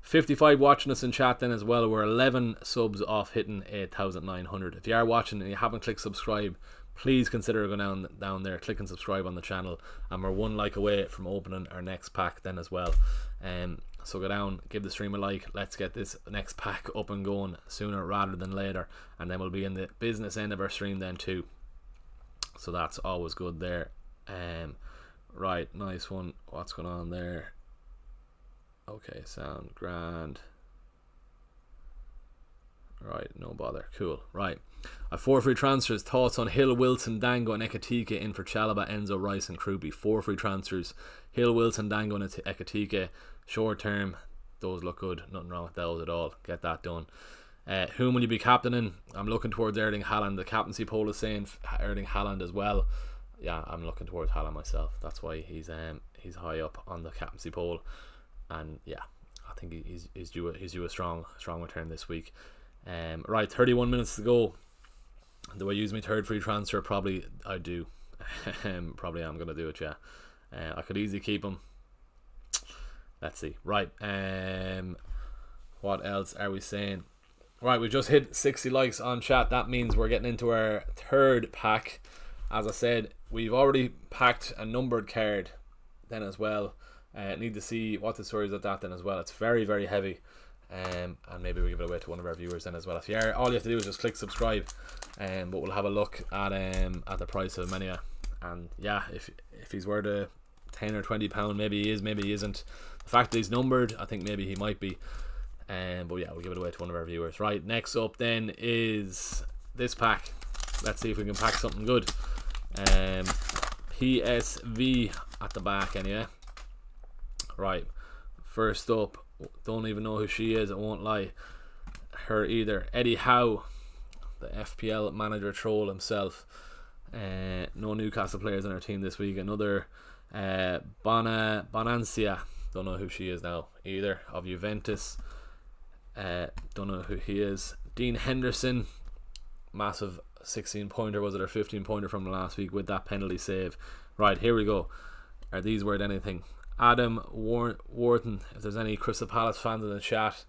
55 watching us in chat then as well. We're 11 subs off hitting 8,900. If you are watching and you haven't clicked subscribe, please consider going down there, click and subscribe on the channel, and we're 1 like away from opening our next pack then as well. So go down, give the stream a like. Let's get this next pack up and going sooner rather than later, and then we'll be in the business end of our stream then too. So that's always good there. Right, nice one. What's going on there? Okay, sound grand. Right, no bother. Cool. Right, I have 4 free transfers. Thoughts on Hill, Wilson, Dango and Ekitike in for Chalobah, Enzo, Rice and Krupi. 4 free transfers. Hill, Wilson, Dango and Ekitike. Short term, those look good. Nothing wrong with those at all. Get that done. Whom will you be captaining? I'm looking towards Erling Haaland. The captaincy poll is saying Erling Haaland as well. Yeah, I'm looking towards Haaland myself. That's why he's high up on the captaincy poll. And yeah, I think he's due a strong return this week. Right, 31 minutes to go. Do I use my third free transfer? Probably I do. Probably I'm gonna do it. Yeah, I could easily keep him. Let's see. Right. What else are we saying? Right, we just hit 60 likes on chat. That means we're getting into our third pack. As I said, we've already packed a numbered card then as well. Need to see what the story is at that then as well. It's very, very heavy. And maybe we'll give it away to one of our viewers then as well. If you are, all you have to do is just click subscribe. But we'll have a look at the price of Mania. And yeah, if he's worth a £10 or £20, maybe he is, maybe he isn't. The fact that he's numbered, I think maybe he might be. But yeah, we'll give it away to one of our viewers. Right, next up then is this pack. Let's see if we can pack something good. PSV at the back anyway. Right, first up, don't even know who she is, I won't lie. Her either. Eddie Howe, the FPL manager troll himself. No Newcastle players on our team this week. Another Bonancia, don't know who she is now either, of Juventus. Don't know who he is. Dean Henderson, massive 16 pointer, was it, or 15 pointer from last week with that penalty save. Right, here we go. Are these worth anything? Adam Wharton, if there's any Crystal Palace fans in the chat,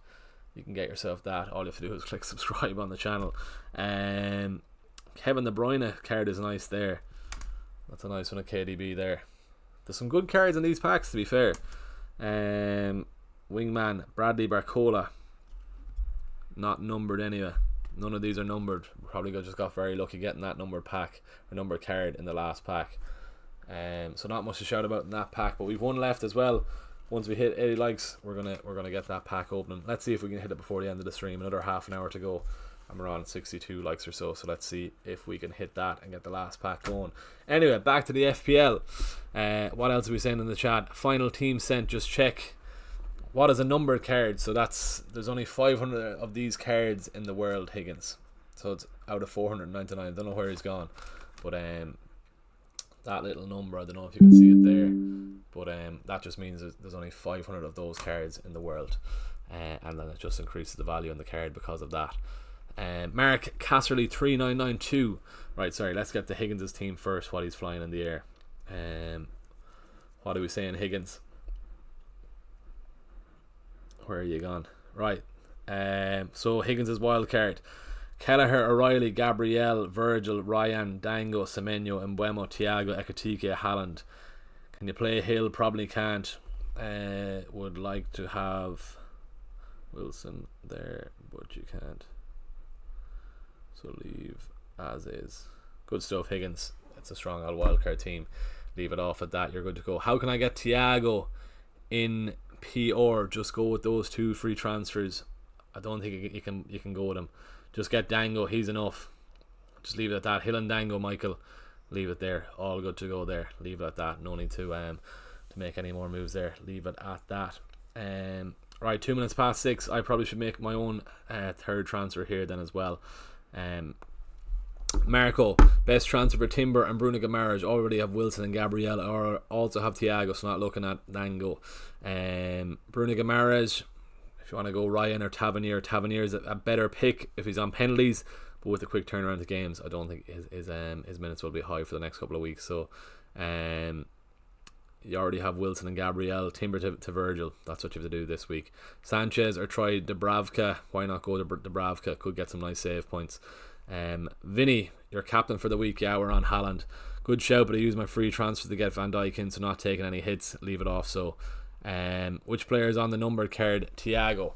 you can get yourself that. All you have to do is click subscribe on the channel. Kevin De Bruyne card is nice there. That's a nice one, a KDB there. There's some good cards in these packs, to be fair. Wingman Bradley Barcola, not numbered anyway. None of these are numbered. Probably just got very lucky getting that numbered pack or numbered card in the last pack. So not much to shout about in that pack, but we've one left as well. Once we hit 80 likes, we're gonna get that pack opening. Let's see if we can hit it before the end of the stream. Another half an hour to go, and we're on 62 likes or so. So let's see if we can hit that and get the last pack going. Anyway, back to the FPL. What else are we saying in the chat? Final team sent. Just check. What is a numbered card? So there's only 500 of these cards in the world, Higgins. So it's out of 499. I don't know where he's gone, but that little number, I don't know if you can see it there, but that just means there's only 500 of those cards in the world, and then it just increases the value on the card because of that. Mark Casserly 3992. Right, sorry, let's get to Higgins' team first while he's flying in the air. What are we saying, Higgins? Where are you gone? Right, so Higgins' wild card: Kelleher, O'Reilly, Gabriel, Virgil, Ryan, Dango, Semenyo, Mbuemo, Thiago, Ekitike, Haaland. Can you play Hill? Probably can't. Would like to have Wilson there, but you can't. So leave as is. Good stuff, Higgins. It's a strong old wildcard team. Leave it off at that. You're good to go. How can I get Thiago in PR? Just go with those two free transfers. I don't think you can go with them. Just get Dango, he's enough. Just leave it at that. Hill and Dango, Michael, leave it there. All good to go there. Leave it at that. No need to make any more moves there. Leave it at that. Right, 2 minutes past 6. I probably should make my own third transfer here then as well. Marco, best transfer for Timber and Bruno Guimaraes. Already have Wilson and Gabriel, or also have Thiago, so not looking at Dango. Bruno Guimaraes, if you want to go Ryan or Tavernier, Tavernier is a better pick if he's on penalties, but with a quick turnaround to games, I don't think his minutes will be high for the next couple of weeks. So you already have Wilson and Gabriel. Timber to Virgil, that's what you have to do this week. Sanchez, or try Dubravka. Why not go to Dubravka? Could get some nice save points. Vinny, your captain for the week. Yeah, we're on Haaland. Good shout, but I used my free transfer to get Van Dijk in, so not taking any hits. Leave it off. So which player is on the numbered card? Thiago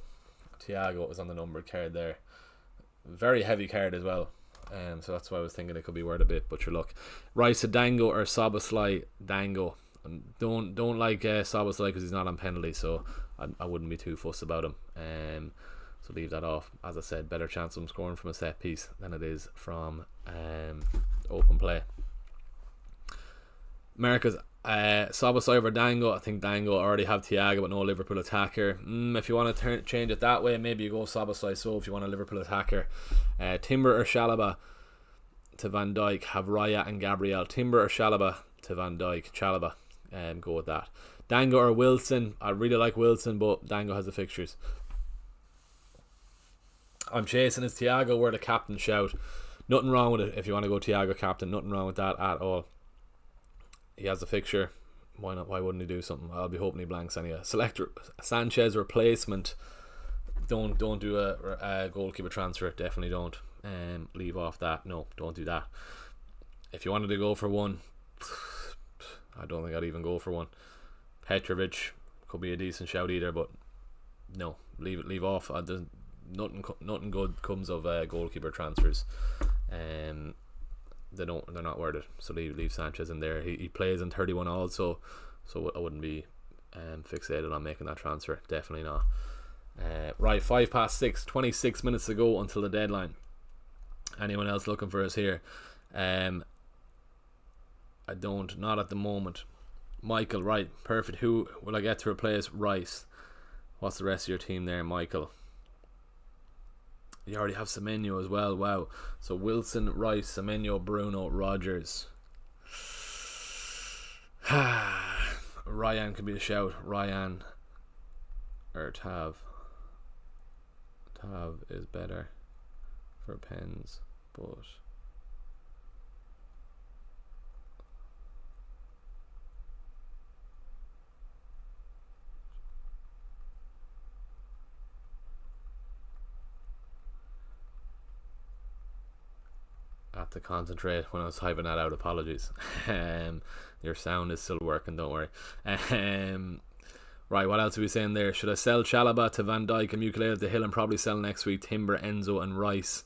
is on the numbered card there. Very heavy card as well. So that's why I was thinking it could be worth a bit, but your luck. Rice to Dango or Szoboszlai. Dango. Don't like Szoboszlai because he's not on penalty, so I wouldn't be too fussed about him. So leave that off. As I said, better chance of him scoring from a set piece than it is from open play. America's Szoboszlai over Dango. I think Dango already have Thiago but no Liverpool attacker. If you want to change it that way, maybe you go Szoboszlai. So if you want a Liverpool attacker, Timber or Chalobah to Van Dijk. Have Raya and Gabriel. Timber or Chalobah to Van Dijk. Chalobah. Go with that. Dango or Wilson. I really like Wilson, but Dango has the fixtures. I'm chasing his Thiago. We're the captain shout. Nothing wrong with it if you want to go Thiago captain. Nothing wrong with that at all. He has a fixture. Why not? Why wouldn't he do something? I'll be hoping he blanks anyway. Select Sanchez replacement. don't do a goalkeeper transfer. Definitely don't. Leave off that. No, don't do that. If you wanted to go for one, I don't think I'd even go for one. Petrovic could be a decent shout either, but no, leave off. Nothing good comes of goalkeeper transfers. They're not worth it. So leave Sanchez in there. He plays in 31 also, so I wouldn't be fixated on making that transfer. Definitely not. Right, 6:05, 26 minutes to go until the deadline. Anyone else looking for us here? Not at the moment. Michael, right, perfect. Who will I get to replace Rice? What's the rest of your team there, Michael? You already have Semenyo as well. Wow. So Wilson, Rice, Semenyo, Bruno, Rodgers. Ryan could be a shout. Ryan or Tav. Tav is better for pens, but I had to concentrate when I was typing that out. Apologies. Your sound is still working, don't worry. Right, what else are we saying there? Should I sell Chalobah to Van Dijk and Mukiele to Hill and probably sell next week Timber, Enzo and Rice?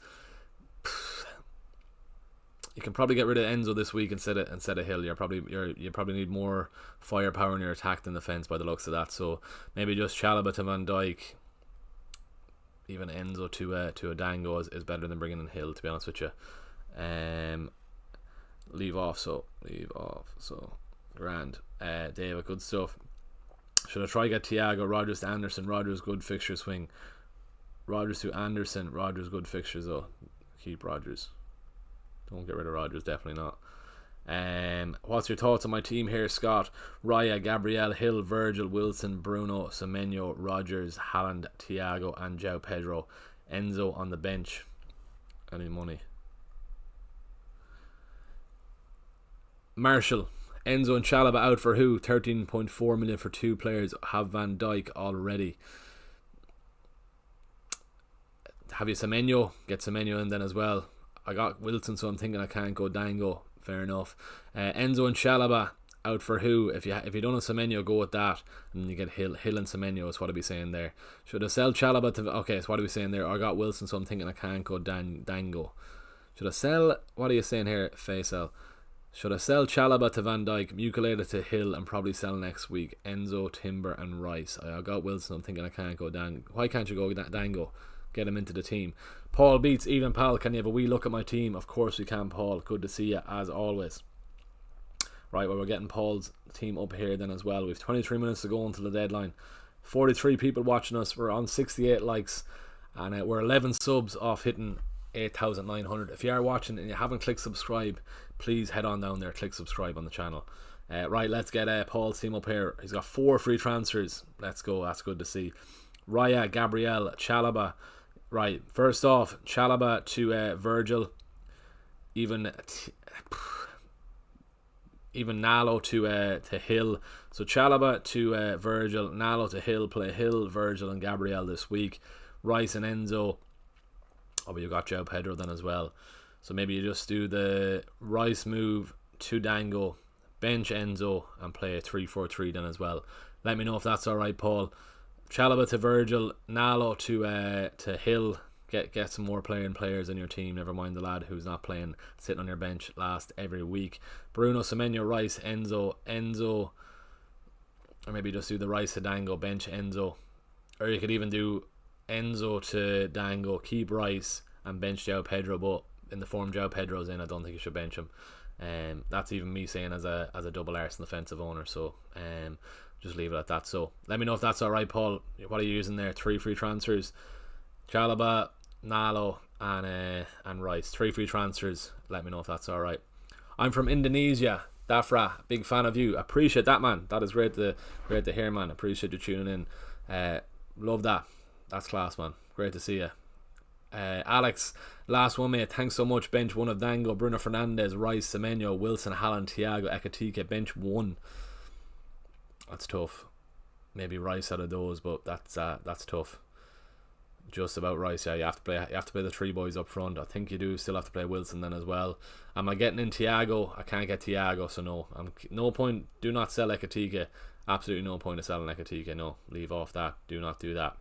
You can probably get rid of Enzo this week instead of Hill. You probably need more firepower in your attack than defense by the looks of that. So maybe just Chalobah to Van Dijk. Even Enzo to a Dango is better than bringing in Hill, to be honest with you. Leave off. So grand. David, good stuff. Should I try get Thiago, Rodgers to Anderson? Rodgers good fixture swing. Rodgers to Anderson. Rodgers good fixtures though. Keep Rodgers. Don't get rid of Rodgers, definitely not. What's your thoughts on my team here, Scott? Raya, Gabriel, Hill, Virgil, Wilson, Bruno, Semenyo, Rodgers, Haaland, Thiago and João Pedro. Enzo on the bench. Any money? Marshall, Enzo and Chalobah out for who? 13.4 million for 2 players. Have Van Dijk already. Have you Semenyo? Get Semenyo in then as well. I got Wilson, so I'm thinking I can't go Dango. Fair enough. Enzo and Chalobah out for who? If you don't have Semenyo, go with that, and then you get Hill and Semenyo. Is what I'd be saying there. Should I sell Chalobah to? Okay, so what are we saying there? I got Wilson, so I'm thinking I can't go Dango. Should I sell? What are you saying here, Faisal? Should I sell Chalobah to Van Dijk, Mukiele to Hill, and probably sell next week Enzo, Timber, and Rice? I got Wilson. I'm thinking I can't go Dango. Why can't you go Dango? Get him into the team. Paul Beats, even pal, can you have a wee look at my team? Of course we can, Paul. Good to see you as always. Right, well, we're getting Paul's team up here then as well. We've 23 minutes to go until the deadline. 43 people watching us. We're on 68 likes, and we're 11 subs off hitting 8,900. If you are watching and you haven't clicked subscribe, please head on down there, click subscribe on the channel. Right, let's get Paul's team up here. He's got 4 free transfers. Let's go. That's good to see. Raya, Gabriel, Chalobah. Right, first off, Chalobah to Virgil. Even Nalo to Hill. So Chalobah to Virgil, Nalo to Hill. Play Hill, Virgil and Gabriel this week. Rice and Enzo. Oh, but you got João Pedro then as well. So maybe you just do the Rice move to Dango, bench Enzo, and play a 3-4-3 then as well. Let me know if that's alright, Paul. Chalobah to Virgil, Nalo to Hill. Get some more players in your team. Never mind the lad who's not playing, sitting on your bench last every week. Bruno, Semenyo, Rice, Enzo, or maybe just do the Rice to Dango, bench Enzo, or you could even do Enzo to Dango, keep Rice and bench João Pedro. But in the form João Pedro's in, I don't think you should bench him. That's even me saying as a double Arsenal offensive owner. So just leave it at that. So let me know if that's alright, Paul. What are you using there? 3 free transfers. Chalobah, Nalo and Rice. 3 free transfers. Let me know if that's alright. I'm from Indonesia. Dafra, big fan of you. Appreciate that, man. That is great to hear, man. Appreciate you tuning in. Love that. That's class, man. Great to see you. Alex, last one, mate. Thanks so much. Bench 1 of Dango, Bruno Fernandes, Rice, Semenyo, Wilson, Haaland, Thiago, Ekatike. Bench 1. That's tough. Maybe Rice out of those, but that's tough. Just about Rice. Yeah, you have to play the three boys up front. I think you do still have to play Wilson then as well. Am I getting in Thiago? I can't get Thiago, so no. No point. Do not sell Ekatike. Absolutely no point of selling Ekatike. No, leave off that. Do not do that.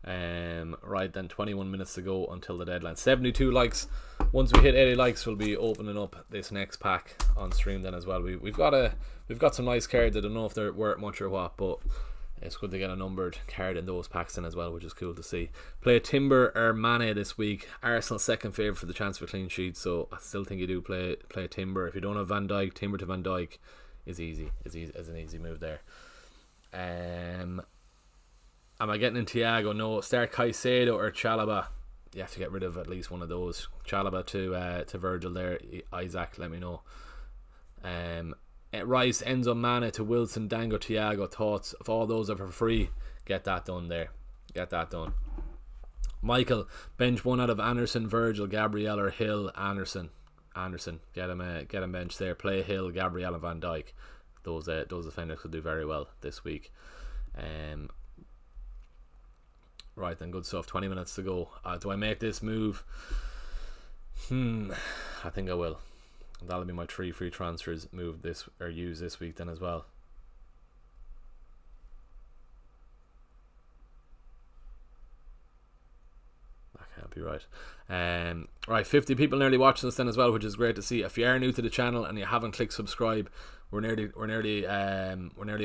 Right then, 21 minutes to go until the deadline. 72 likes. Once we hit 80 likes, we'll be opening up this next pack on stream then as well. We've got some nice cards. I don't know if they're worth much or what, but it's good to get a numbered card in those packs in as well, which is cool to see. Play Timber or Mane this week. Arsenal's second favourite for the chance for clean sheet, so I still think you do play Timber. If you don't have Van Dijk, Timber to Van Dijk is an easy move there. Am I getting in Thiago? No. Start Caicedo or Chalobah. You have to get rid of at least one of those. Chalobah to Virgil there. Isaac, let me know. Rice, Enzo, Mane to Wilson, Dango, Thiago. Thoughts? If all those are for free, get that done there. Get that done. Michael, bench one out of Anderson, Virgil, Gabriel or Hill. Anderson. Get him bench there. Play Hill, Gabriel and Van Dijk. Those defenders could do very well this week. Right then, good stuff. 20 minutes to go. Do I make this move? I think I will. That'll be my 3 free transfers move this or use this week then as well. That can't be right. Right, 50 people nearly watching us then as well, which is great to see. If you are new to the channel and you haven't clicked subscribe, we're nearly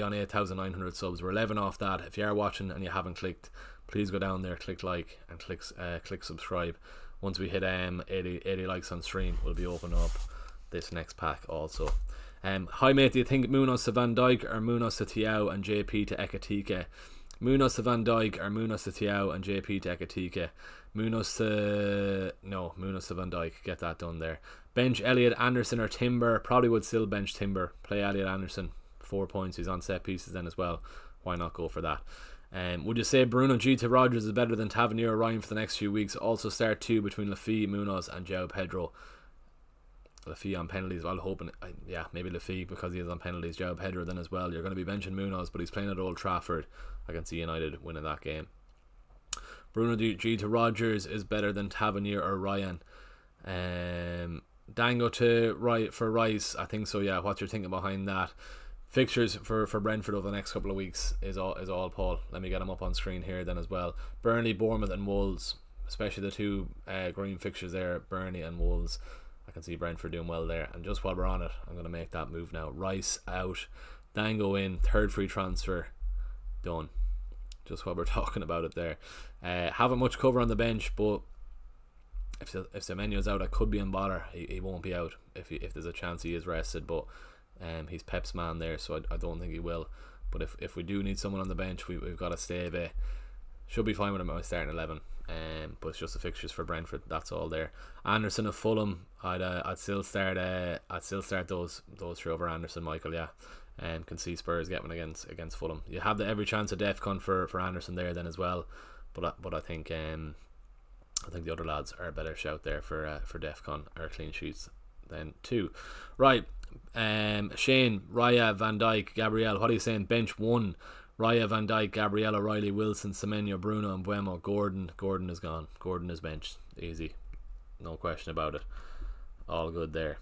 on 8,900 subs. We're 11 off that. If you are watching and you haven't clicked, please go down there, click like and click subscribe. Once we hit 80 likes on stream, we'll be opening up this next pack also. Hi mate, do you think Munoz to Van Dijk or Munoz to Thiago and JP to Ekatike? Munoz to Van Dijk or Munoz to Thiago and JP to Ekatike? Munoz to Van Dijk. Get that done there. Bench Elliot Anderson or Timber. Probably would still bench Timber. Play Elliot Anderson. 4 points. He's on set pieces then as well. Why not go for that? Would you say Bruno G to Rogers is better than Tavernier or Ryan for the next few weeks? Also start 2 between Lafille, Munoz and João Pedro. Lafille on penalties. Well, hoping, maybe Lafille because he is on penalties. João Pedro then as well. You're going to be benching Munoz, but he's playing at Old Trafford. I can see United winning that game. Bruno G to Rogers is better than Tavernier or Ryan. Dango to for Rice. I think so. Yeah. What's your thinking behind that? Fixtures for Brentford over the next couple of weeks is all Paul. Let me get them up on screen here then as well. Burnley, Bournemouth and Wolves, especially the 2 green fixtures there, Burnley and Wolves. I can see Brentford doing well there. And just while we're on it, I'm going to make that move now. Rice out, Dango in, 3rd free transfer done. Just while we're talking about it there. Haven't much cover on the bench, but if Semenyo's out, I could be in bother. He won't be out if there's a chance he is rested, but he's Pep's man there, so I don't think he will. But if we do need someone on the bench, we've got to stay away. Should be fine with him at my starting 11. But it's just the fixtures for Brentford. That's all there. Anderson of Fulham. I'd still start those 3 over Anderson, Michael. Yeah. Can see Spurs getting against Fulham. You have every chance of DEFCON for Anderson there then as well. But I think the other lads are a better shout there for DEFCON or clean sheets than 2. Right. Shane, Raya, Van Dijk, Gabriel. What are you saying? Bench 1. Raya, Van Dijk, Gabriel, O'Reilly, Wilson, Semenyo, Bruno and Buemo. Gordon is gone. Gordon is benched. Easy. No question about it. All good there.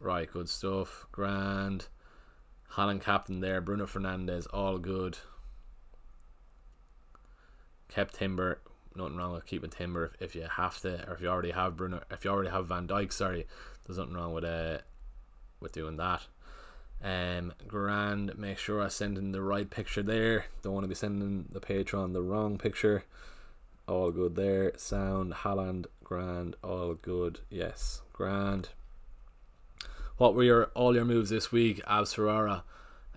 Right, good stuff. Grand. Haaland captain there. Bruno Fernandes. All good. Kept Timber. Nothing wrong with keeping Timber if you have to, or if you already have Bruno. If you already have Van Dijk, sorry, there's nothing wrong with doing that. Grand. Make sure I send in the right picture there. Don't want to be sending the Patreon the wrong picture. All good there. Sound. Haaland. Grand. All good. Yes. Grand. What were all your moves this week? Abs Ferrara.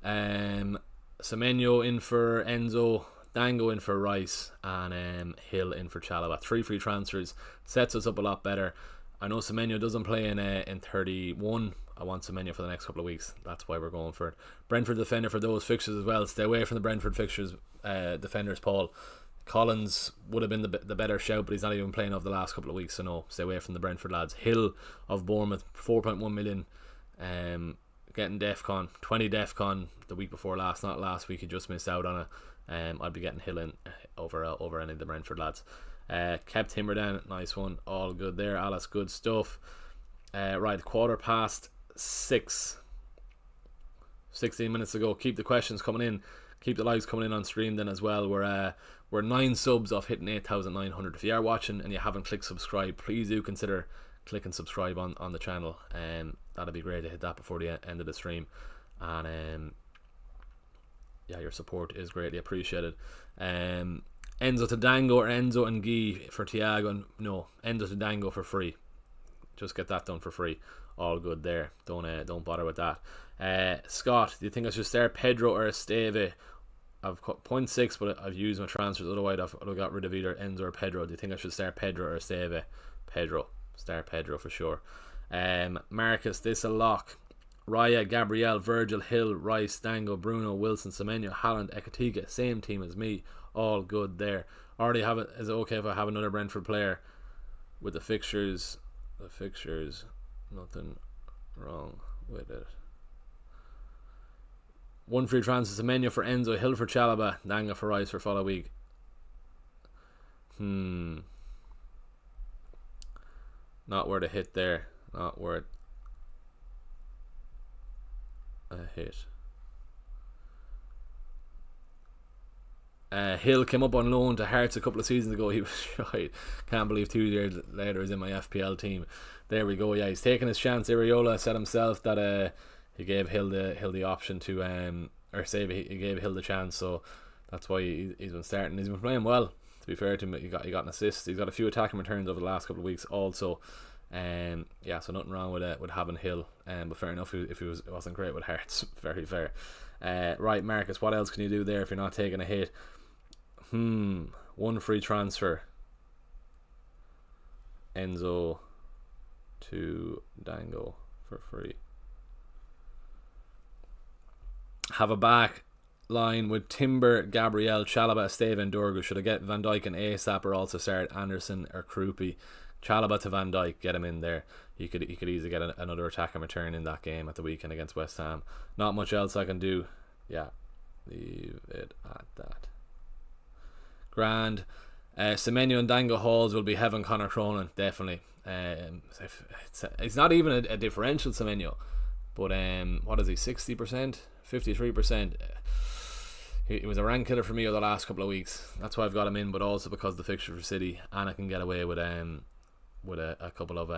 Semenyo in for Enzo. Dango in for Rice. And Hill in for Chalobah. 3 free transfers. Sets us up a lot better. I know Semenyo doesn't play in 31. I want Semenyo for the next couple of weeks. That's why we're going for it. Brentford defender for those fixtures as well. Stay away from the Brentford fixtures defenders, Paul. Collins would have been the better shout, but he's not even playing over the last couple of weeks, so no, stay away from the Brentford lads. Hill of Bournemouth, 4.1 million. getting DEFCON 20 DEFCON the week before last, not last week. He just missed out on it. I'd be getting Hill in over any of the Brentford lads. Kept Timber down, nice one, all good there. Alice, good stuff. Right, 6:15, 16 minutes ago. Keep the questions coming in, keep the likes coming in on stream then as well. We're 9 subs off hitting 8,900. If you are watching and you haven't clicked subscribe, please do consider clicking subscribe on the channel. That'd be great to hit that before the end of the stream. And yeah, your support is greatly appreciated. Enzo to Dango or Enzo and Guy for Thiago? No, Enzo to Dango for free. Just get that done for free. All good there. Don't bother with that. Scott, do you think I should start Pedro or Esteve? I've got 0.6, but I've used my transfers. Otherwise, I've got rid of either Enzo or Pedro. Do you think I should start Pedro or Esteve? Pedro. Start Pedro for sure. Marcus, this a lock. Raya, Gabriel, Virgil, Hill, Rice, Dango, Bruno, Wilson, Semenyo, Haaland, Ekatike. Same team as me. All good there. Already have it. Is it okay if I have another Brentford player with the fixtures? The fixtures, nothing wrong with it. 1 free transfer, Semenyo for Enzo, Hill for Chalobah, Dango for Rice for follow week. Not worth a hit there. Not worth a hit. Hill came up on loan to Hearts a couple of seasons ago. He was right. Can't believe 2 years later he's in my FPL team. There we go. Yeah, he's taking his chance. Iriola said himself that he gave Hill the option to or save. He gave Hill the chance, so that's why he's been starting. He's been playing well. To be fair to him, he got an assist. He's got a few attacking returns over the last couple of weeks also. Yeah, so nothing wrong with having Hill. But fair enough if it wasn't great with Hearts. Very fair. Right, Marcus, what else can you do there if you're not taking a hit? 1 free transfer. Enzo to Dango for free. Have a back line with Timber, Gabriel, Chalobah, Esteve and Dorgu. Should I get Van Dijk and ASAP or also start Anderson or Krupi? Chalobah to Van Dijk, get him in there. He could easily get another attack and return in that game at the weekend against West Ham. Not much else I can do. Yeah, leave it at that. Grand. Semenyo and Dango Halls will be heaven. Connor Cronin, definitely. It's not even a differential, Semenyo, but what is he, 60%, 53%? He was a rank killer for me over the last couple of weeks. That's why I've got him in, but also because the fixture for City, and I can get away with a couple of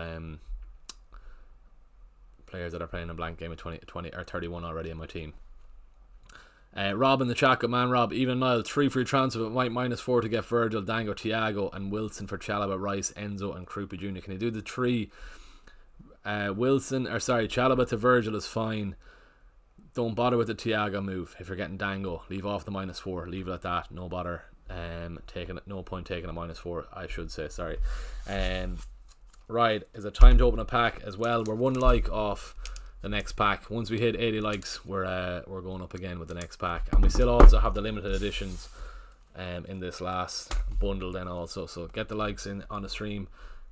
players that are playing a blank game of 20 or 31 already in my team. Rob in the chat, good man Rob. Even Niall, 3 free transfer but -4 to get Virgil, Dango, Thiago and Wilson for Chalobah, Rice, Enzo and Krupi Jr. Can you do the 3? Chalobah to Virgil is fine. Don't bother with the Thiago move. If you're getting Dango, leave off the -4. Leave it at that. No bother. No point taking a -4, I should say. Sorry. Right, is it time to open a pack as well? We're 1 like off the next pack. Once we hit 80 likes, we're going up again with the next pack, and we still also have the limited editions in this last bundle then also. So get the likes in on the stream,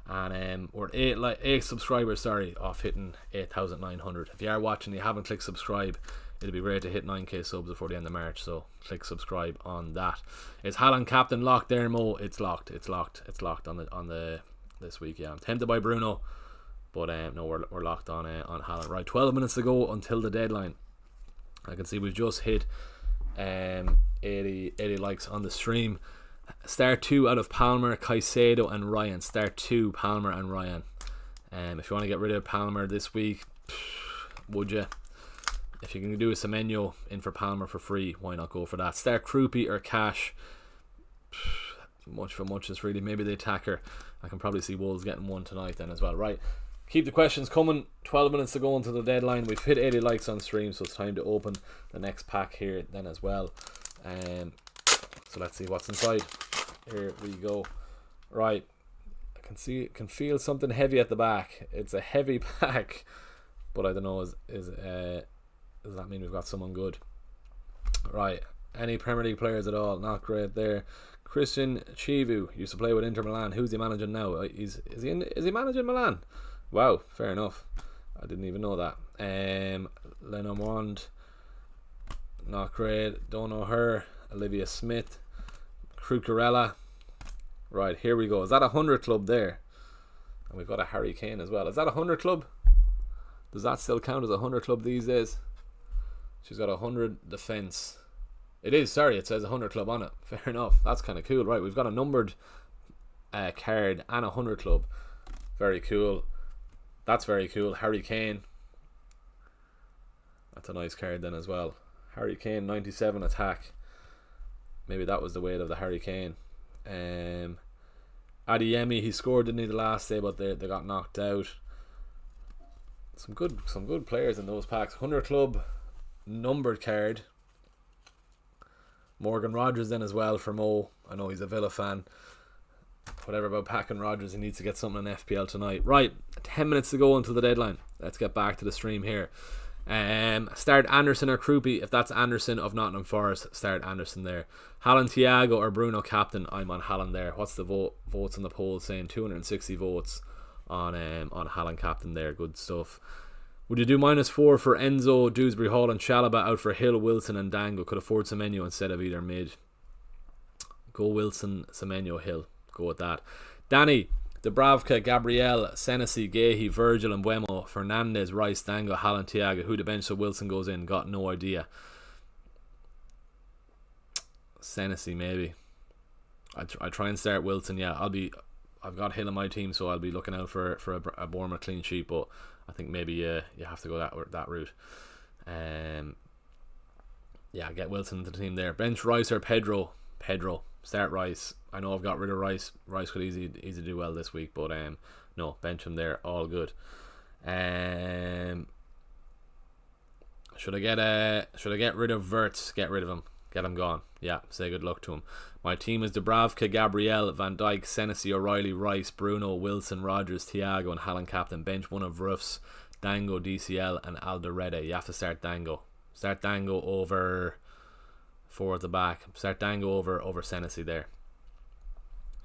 and we're 8 subscribers off hitting 8,900. If you are watching and you haven't clicked subscribe, it'd be great to hit 9k subs before the end of March, so click subscribe on that. Is Haaland captain locked there, Mo? It's locked on the this week. Yeah, I'm tempted by Bruno, but no, we're locked on Haaland. Right, 12 minutes to go until the deadline. I can see we've just hit 80 likes on the stream. Start 2 out of Palmer, Caicedo and Ryan. Start 2, Palmer and Ryan. If you want to get rid of Palmer this week, would you? If you can do a Semenyo in for Palmer for free, why not go for that? Start Krupi or Cash. Much for muchness really. Maybe the attacker. I can probably see Wolves getting 1 tonight then as well. Right, keep the questions coming. 12 minutes to go until the deadline. We've hit 80 likes on stream, so it's time to open the next pack here then as well. So let's see what's inside. Here we go. Right, I can feel something heavy at the back. It's a heavy pack, but I don't know, does that mean we've got someone good? Right, any Premier League players at all? Not great there. Christian Chivu used to play with Inter Milan. Who's he managing now? Is he managing Milan? Wow, fair enough. I didn't even know that. Lenormand, not great. Don't know her. Olivia Smith, Cucurella. Right, here we go. Is that a 100 club there? And we've got a Harry Kane as well. Is that a 100 club? Does that still count as a 100 club these days? She's got a 100 defense. It is, sorry, it says a 100 club on it. Fair enough. That's kind of cool. Right, we've got a numbered card and a 100 club. Very cool. That's very cool. Harry Kane. That's a nice card then as well. Harry Kane, 97 attack. Maybe that was the weight of the Harry Kane. Adeyemi, he scored, didn't he, the last day, but they got knocked out. Some good players in those packs. 100 club numbered card. Morgan Rogers then as well for Mo. I know he's a Villa fan. Whatever about packing Rogers, he needs to get something in FPL tonight. Right, 10 minutes to go until the deadline. Let's get back to the stream here. Start Anderson or Krupi. If that's Anderson of Nottingham Forest, start Anderson there. Haaland, Thiago or Bruno captain. I'm on Haaland there. What's the votes on the poll saying? 260 votes on Haaland captain there. Good stuff. Would you do -4 for Enzo, Dewsbury Hall and Chalobah out for Hill, Wilson and Dango? Could afford Semenyo instead of either mid. Go Wilson, Semenyo, Hill. Go with that. Danny, Dubravka, Gabriel, Senesi, Gehi, Virgil and Buemo, Fernandez, Rice, Dango, Haaland, Thiago. Who the bench so Wilson goes in? Got no idea. Senesi maybe. I try and start Wilson. Yeah, I've got Hill in my team, so I'll be looking out for a Bournemouth clean sheet. But I think maybe you have to go that route. Yeah, get Wilson into the team there. Bench Rice or Pedro. Start Rice. I know I've got rid of Rice. Rice could easy do well this week, but no, bench him there. All good. Should I get rid of Wirtz? Get rid of him. Get him gone. Yeah, say good luck to him. My team is Dubravka, Gabriel, Van Dijk, Senesi, O'Reilly, Rice, Bruno, Wilson, Rogers, Thiago and Haaland captain. Bench one of Ruffs, Dango, DCL and Alderete. You have to start Dango. Start Dango over forward to back. Start Dango over Senesi there.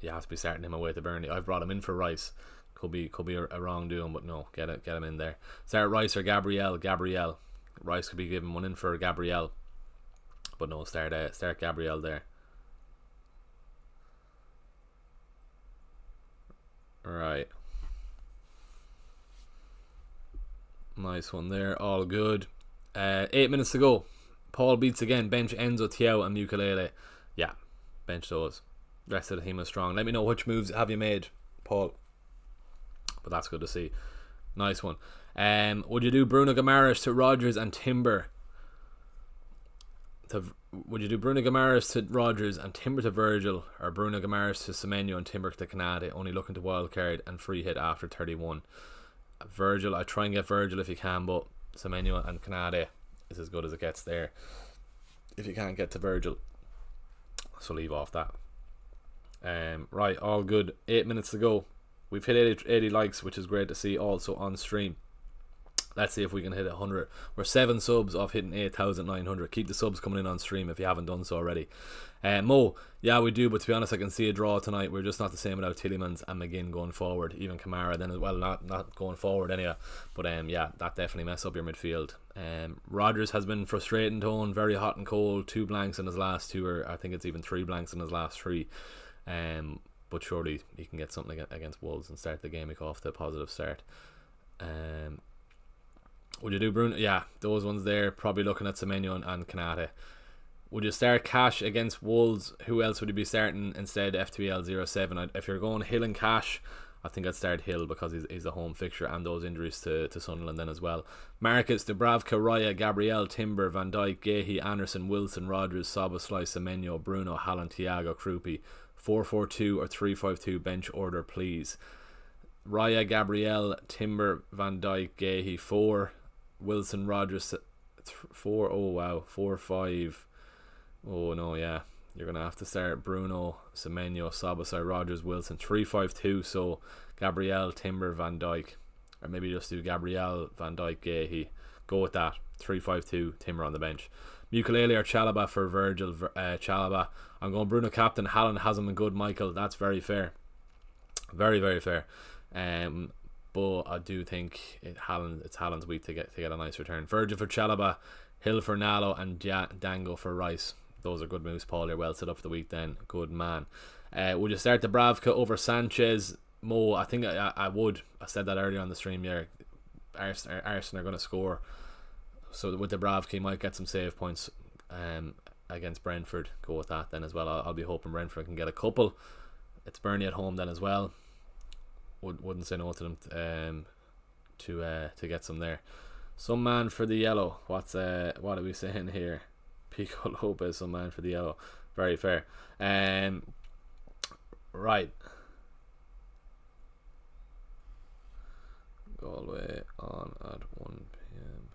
You have to be starting him away to Burnley. I've brought him in for Rice. Could be a wrongdoing, but no, get him in there. Start Rice or Gabriel. Rice could be given one in for Gabriel, but no, start Gabriel there. Right, nice one there. All good. 8 minutes to go. Paul beats again. Bench Enzo, Thiago and Mukulele. Yeah, bench those. Rest of the team is strong. Let me know which moves have you made, Paul. But that's good to see. Nice one. Would you do Bruno Guimaraes to Rodgers and Timber? Would you do Bruno Guimaraes to Rodgers and Timber to Virgil, or Bruno Guimaraes to Semenyo and Timber to Canade? Only looking to wildcard and free hit after 31. Virgil, I try and get Virgil if you can, but Semenyo and Canade is as good as it gets there if you can't get to Virgil, so leave off that. Right, all good. 8 minutes to go. We've hit 80 likes, which is great to see, also on stream. Let's see if we can hit 100. We're 7 subs off hitting 8,900. Keep the subs coming in on stream if you haven't done so already. Mo, yeah, we do, but to be honest, I can see a draw tonight. We're just not the same without Tielemans and McGinn going forward. Even Kamara then as well, not going forward anyway. But yeah, that definitely mess up your midfield. Rodgers has been frustrating tone, very hot and cold. 2 blanks in his last 2, or I think it's even 3 blanks in his last 3. But surely he can get something against Wolves and start the game week off to a positive start. Would you do Bruno? Yeah, those ones there. Probably looking at Semenyo and Kanate. Would you start Cash against Wolves? Who else would you be starting instead? FPL 07. If you're going Hill and Cash, I think I'd start Hill because he's a home fixture, and those injuries to Sunderland then as well. Marcus, Dubravka, Raya, Gabriel, Timber, Van Dijk, Gehi, Anderson, Wilson, Rodgers, Szoboszlai, Semenyo, Bruno, Haaland, Thiago, Krupi. 4-4-2 or 3-5-2 bench order, please. Raya, Gabriel, Timber, Van Dijk, Gehi. 4. Wilson, Rodgers. 4. Oh wow. 4-5. Oh no, yeah. You're gonna have to start Bruno, Semenyo, Szoboszlai, Rodgers, Wilson. 3-5-2. So Gabriel, Timber, Van Dijk, or maybe just do Gabriel, Van Dijk, Gehi. Go with that. 3-5-2. Timber on the bench. Mukulele or Chalobah for Virgil. Chalobah. I'm going Bruno captain. Haaland hasn't been good, Michael. That's very fair. Very, very fair. but I do think it's Haaland's week to get a nice return. Virgil for Chalobah, Hill for Nalo, and Dango for Rice. Those are good moves, Paul. You're well set up for the week then. Good man. Would you start Dubravka over Sanchez? Mo, I think I would. I said that earlier on the stream. Yeah, Arsenal are going to score. So with Dubravka, he might get some save points against Brentford. Go with that then as well. I'll be hoping Brentford can get a couple. It's Burnley at home then as well. Wouldn't say no to them to get some there. Some man for the yellow. What are we saying here? Pico Lopez, some man for the yellow. Very fair. Right. Galway on at 1 p.m.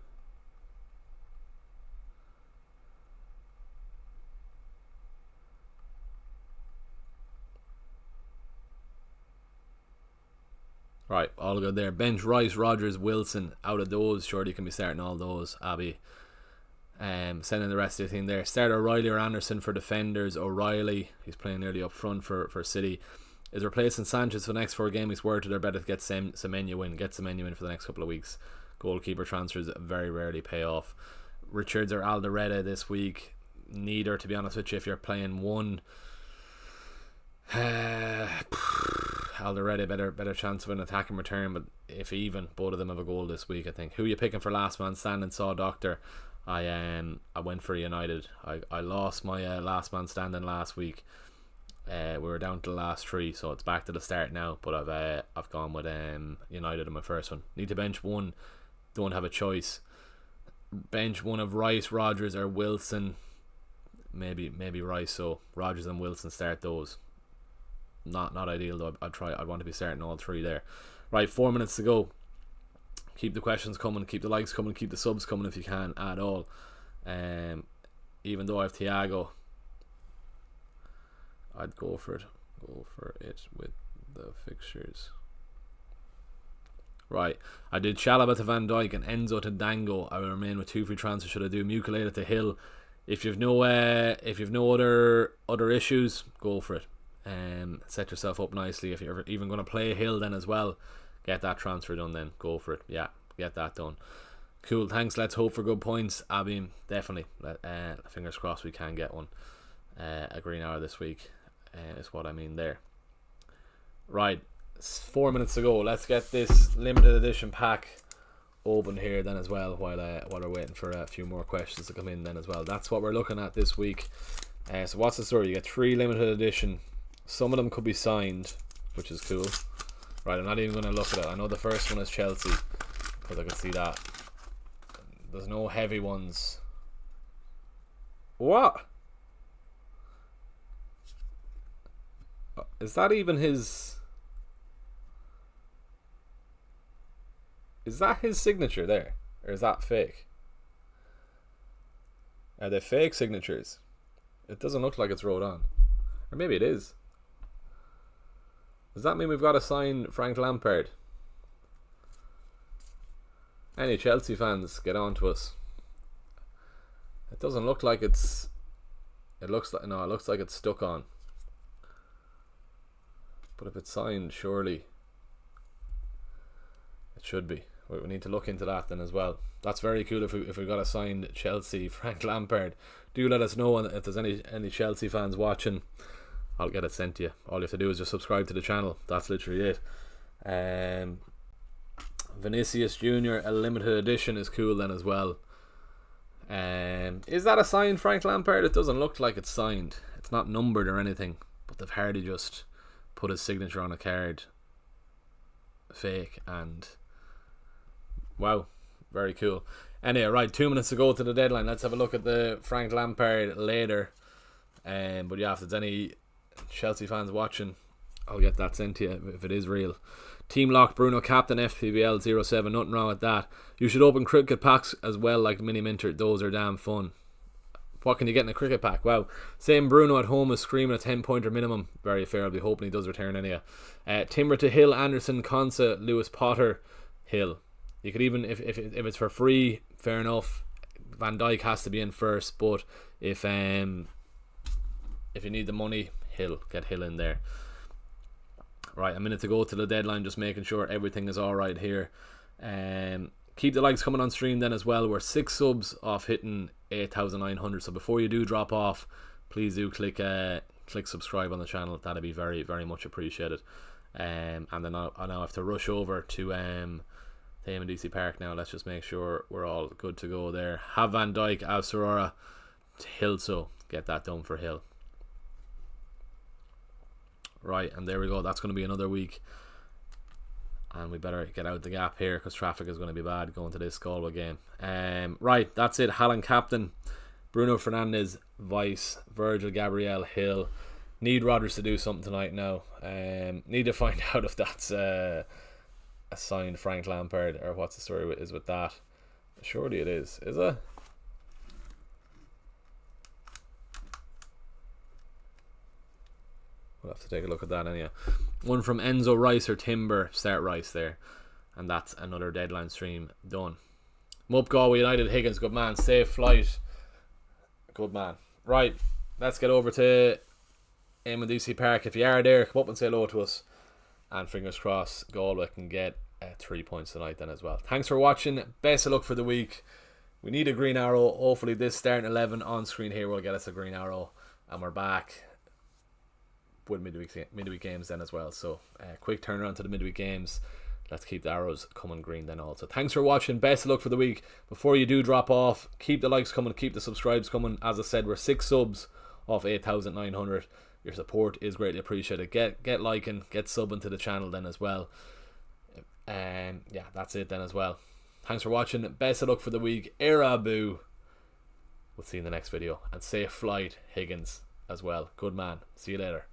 Right, all good there. Bench Rice, Rodgers, Wilson. Out of those, surely you can be starting all those. Abby. Sending the rest of the team there. Start O'Reilly or Anderson for defenders. O'Reilly, he's playing nearly up front for City, is replacing Sanchez for the next 4 games. Word to their better to get Semenyo in. Get Semenyo in for the next couple of weeks. Goalkeeper transfers very rarely pay off. Richards or Alderete this week. Neither, to be honest with you. If you're playing one, Alderete better chance of an attacking return, but if even, both of them have a goal this week, I think. Who are you picking for last man standing? Saw Doctor. I went for United. I lost my last man standing last week. We were down to the last 3, so it's back to the start now. But I've gone with United in my first one. Need to bench one. Don't have a choice. Bench one of Rice, Rodgers, or Wilson. Maybe Rice. So Rodgers and Wilson, start those. Not ideal though. I'd want to be starting all 3 there. Right, 4 minutes to go. Keep the questions coming, keep the likes coming, keep the subs coming if you can at all. Even though I have Thiago, I'd go for it with the fixtures. Right, I did Chalobah to Van Dijk and Enzo to Dango. I will remain with 2 free transfers. Should I do Muculated to Hill? If you've no other issues, go for it. Set yourself up nicely. If you're even going to play Hill then as well, get that transfer done then. Go for it. Yeah, get that done. Cool, thanks. Let's hope for good points. Abim, definitely. Fingers crossed we can get one. A green hour this week is what I mean there. Right, 4 minutes to go. Let's get this limited edition pack open here then as well while we're waiting for a few more questions to come in then as well. That's what we're looking at this week. So what's the story? You get 3 limited edition. Some of them could be signed, which is cool. Right, I'm not even going to look at it. I know the first one is Chelsea, because I can see that. There's no heavy ones. What? Is that even his... Is that his signature there? Or is that fake? Are they fake signatures? It doesn't look like it's wrote on. Or maybe it is. Does that mean we've got to sign Frank Lampard? Any Chelsea fans, get on to us. It doesn't look like it's... It looks like it's stuck on. But if it's signed, surely it should be. We need to look into that then as well. That's very cool if we got a signed Chelsea Frank Lampard. Do let us know if there's any Chelsea fans watching. I'll get it sent to you. All you have to do is just subscribe to the channel. That's literally it. Vinicius Jr. a limited edition is cool then as well. Is that a signed Frank Lampard? It doesn't look like it's signed. It's not numbered or anything, but they've hardly just put his signature on a card. Fake. And wow, very cool. Anyway, right, 2 minutes to go to the deadline. Let's have a look at the Frank Lampard later. But yeah, if there's any Chelsea fans watching, I'll get that sent to you if it is real. Team lock Bruno, captain, FPL 07. Nothing wrong with that. You should open cricket packs as well, like Mini Minter. Those are damn fun. What can you get in a cricket pack? Wow. Same Bruno at home is screaming a 10-pointer minimum. Very fair. I'll be hoping he does return anyway. Timber to Hill, Anderson, Consa, Lewis Potter, Hill. You could even, if it's for free, fair enough. Van Dijk has to be in first, but if you need the money, Hill, get Hill in there. Right, a minute to go to the deadline, just making sure everything is alright here. Keep the likes coming on stream then as well. We're 6 subs off hitting 8,900, so before you do drop off, please do click subscribe on the channel. That'd be very, very much appreciated. And then I now have to rush over to DC Park now. Let's just make sure we're all good to go there. Have Van Dijk, Al Sorora, Hill, so get that done for Hill. Right, and there we go. That's going to be another week. And we better get out the gap here because traffic is going to be bad going to this Galway game. Right, that's it. Haaland captain, Bruno Fernandes vice, Virgil, Gabriel, Hill. Need Rodgers to do something tonight now. Need to find out if that's a signed Frank Lampard or what's the story is with that. Surely it is it? We'll have to take a look at that anyhow. One from Enzo Rice or Timber, start Rice there. And that's another deadline stream done. Mup Galway United, Higgins, good man. Safe flight. Good man. Right, let's get over to DC Park. If you are there, come up and say hello to us. And fingers crossed, Galway can get 3 points tonight then as well. Thanks for watching. Best of luck for the week. We need a green arrow. Hopefully this starting 11 on screen here will get us a green arrow. And we're back with midweek games then as well. So quick turnaround to the midweek games. Let's keep the arrows coming green then also. Thanks for watching. Best of luck for the week. Before you do drop off, keep the likes coming, keep the subscribes coming. As I said, we're 6 subs off 8,900. Your support is greatly appreciated. Get liking, get subbing to the channel then as well. Yeah, that's it then as well. Thanks for watching. Best of luck for the week. Erabu. We'll see you in the next video. And safe flight, Higgins, as well. Good man. See you later.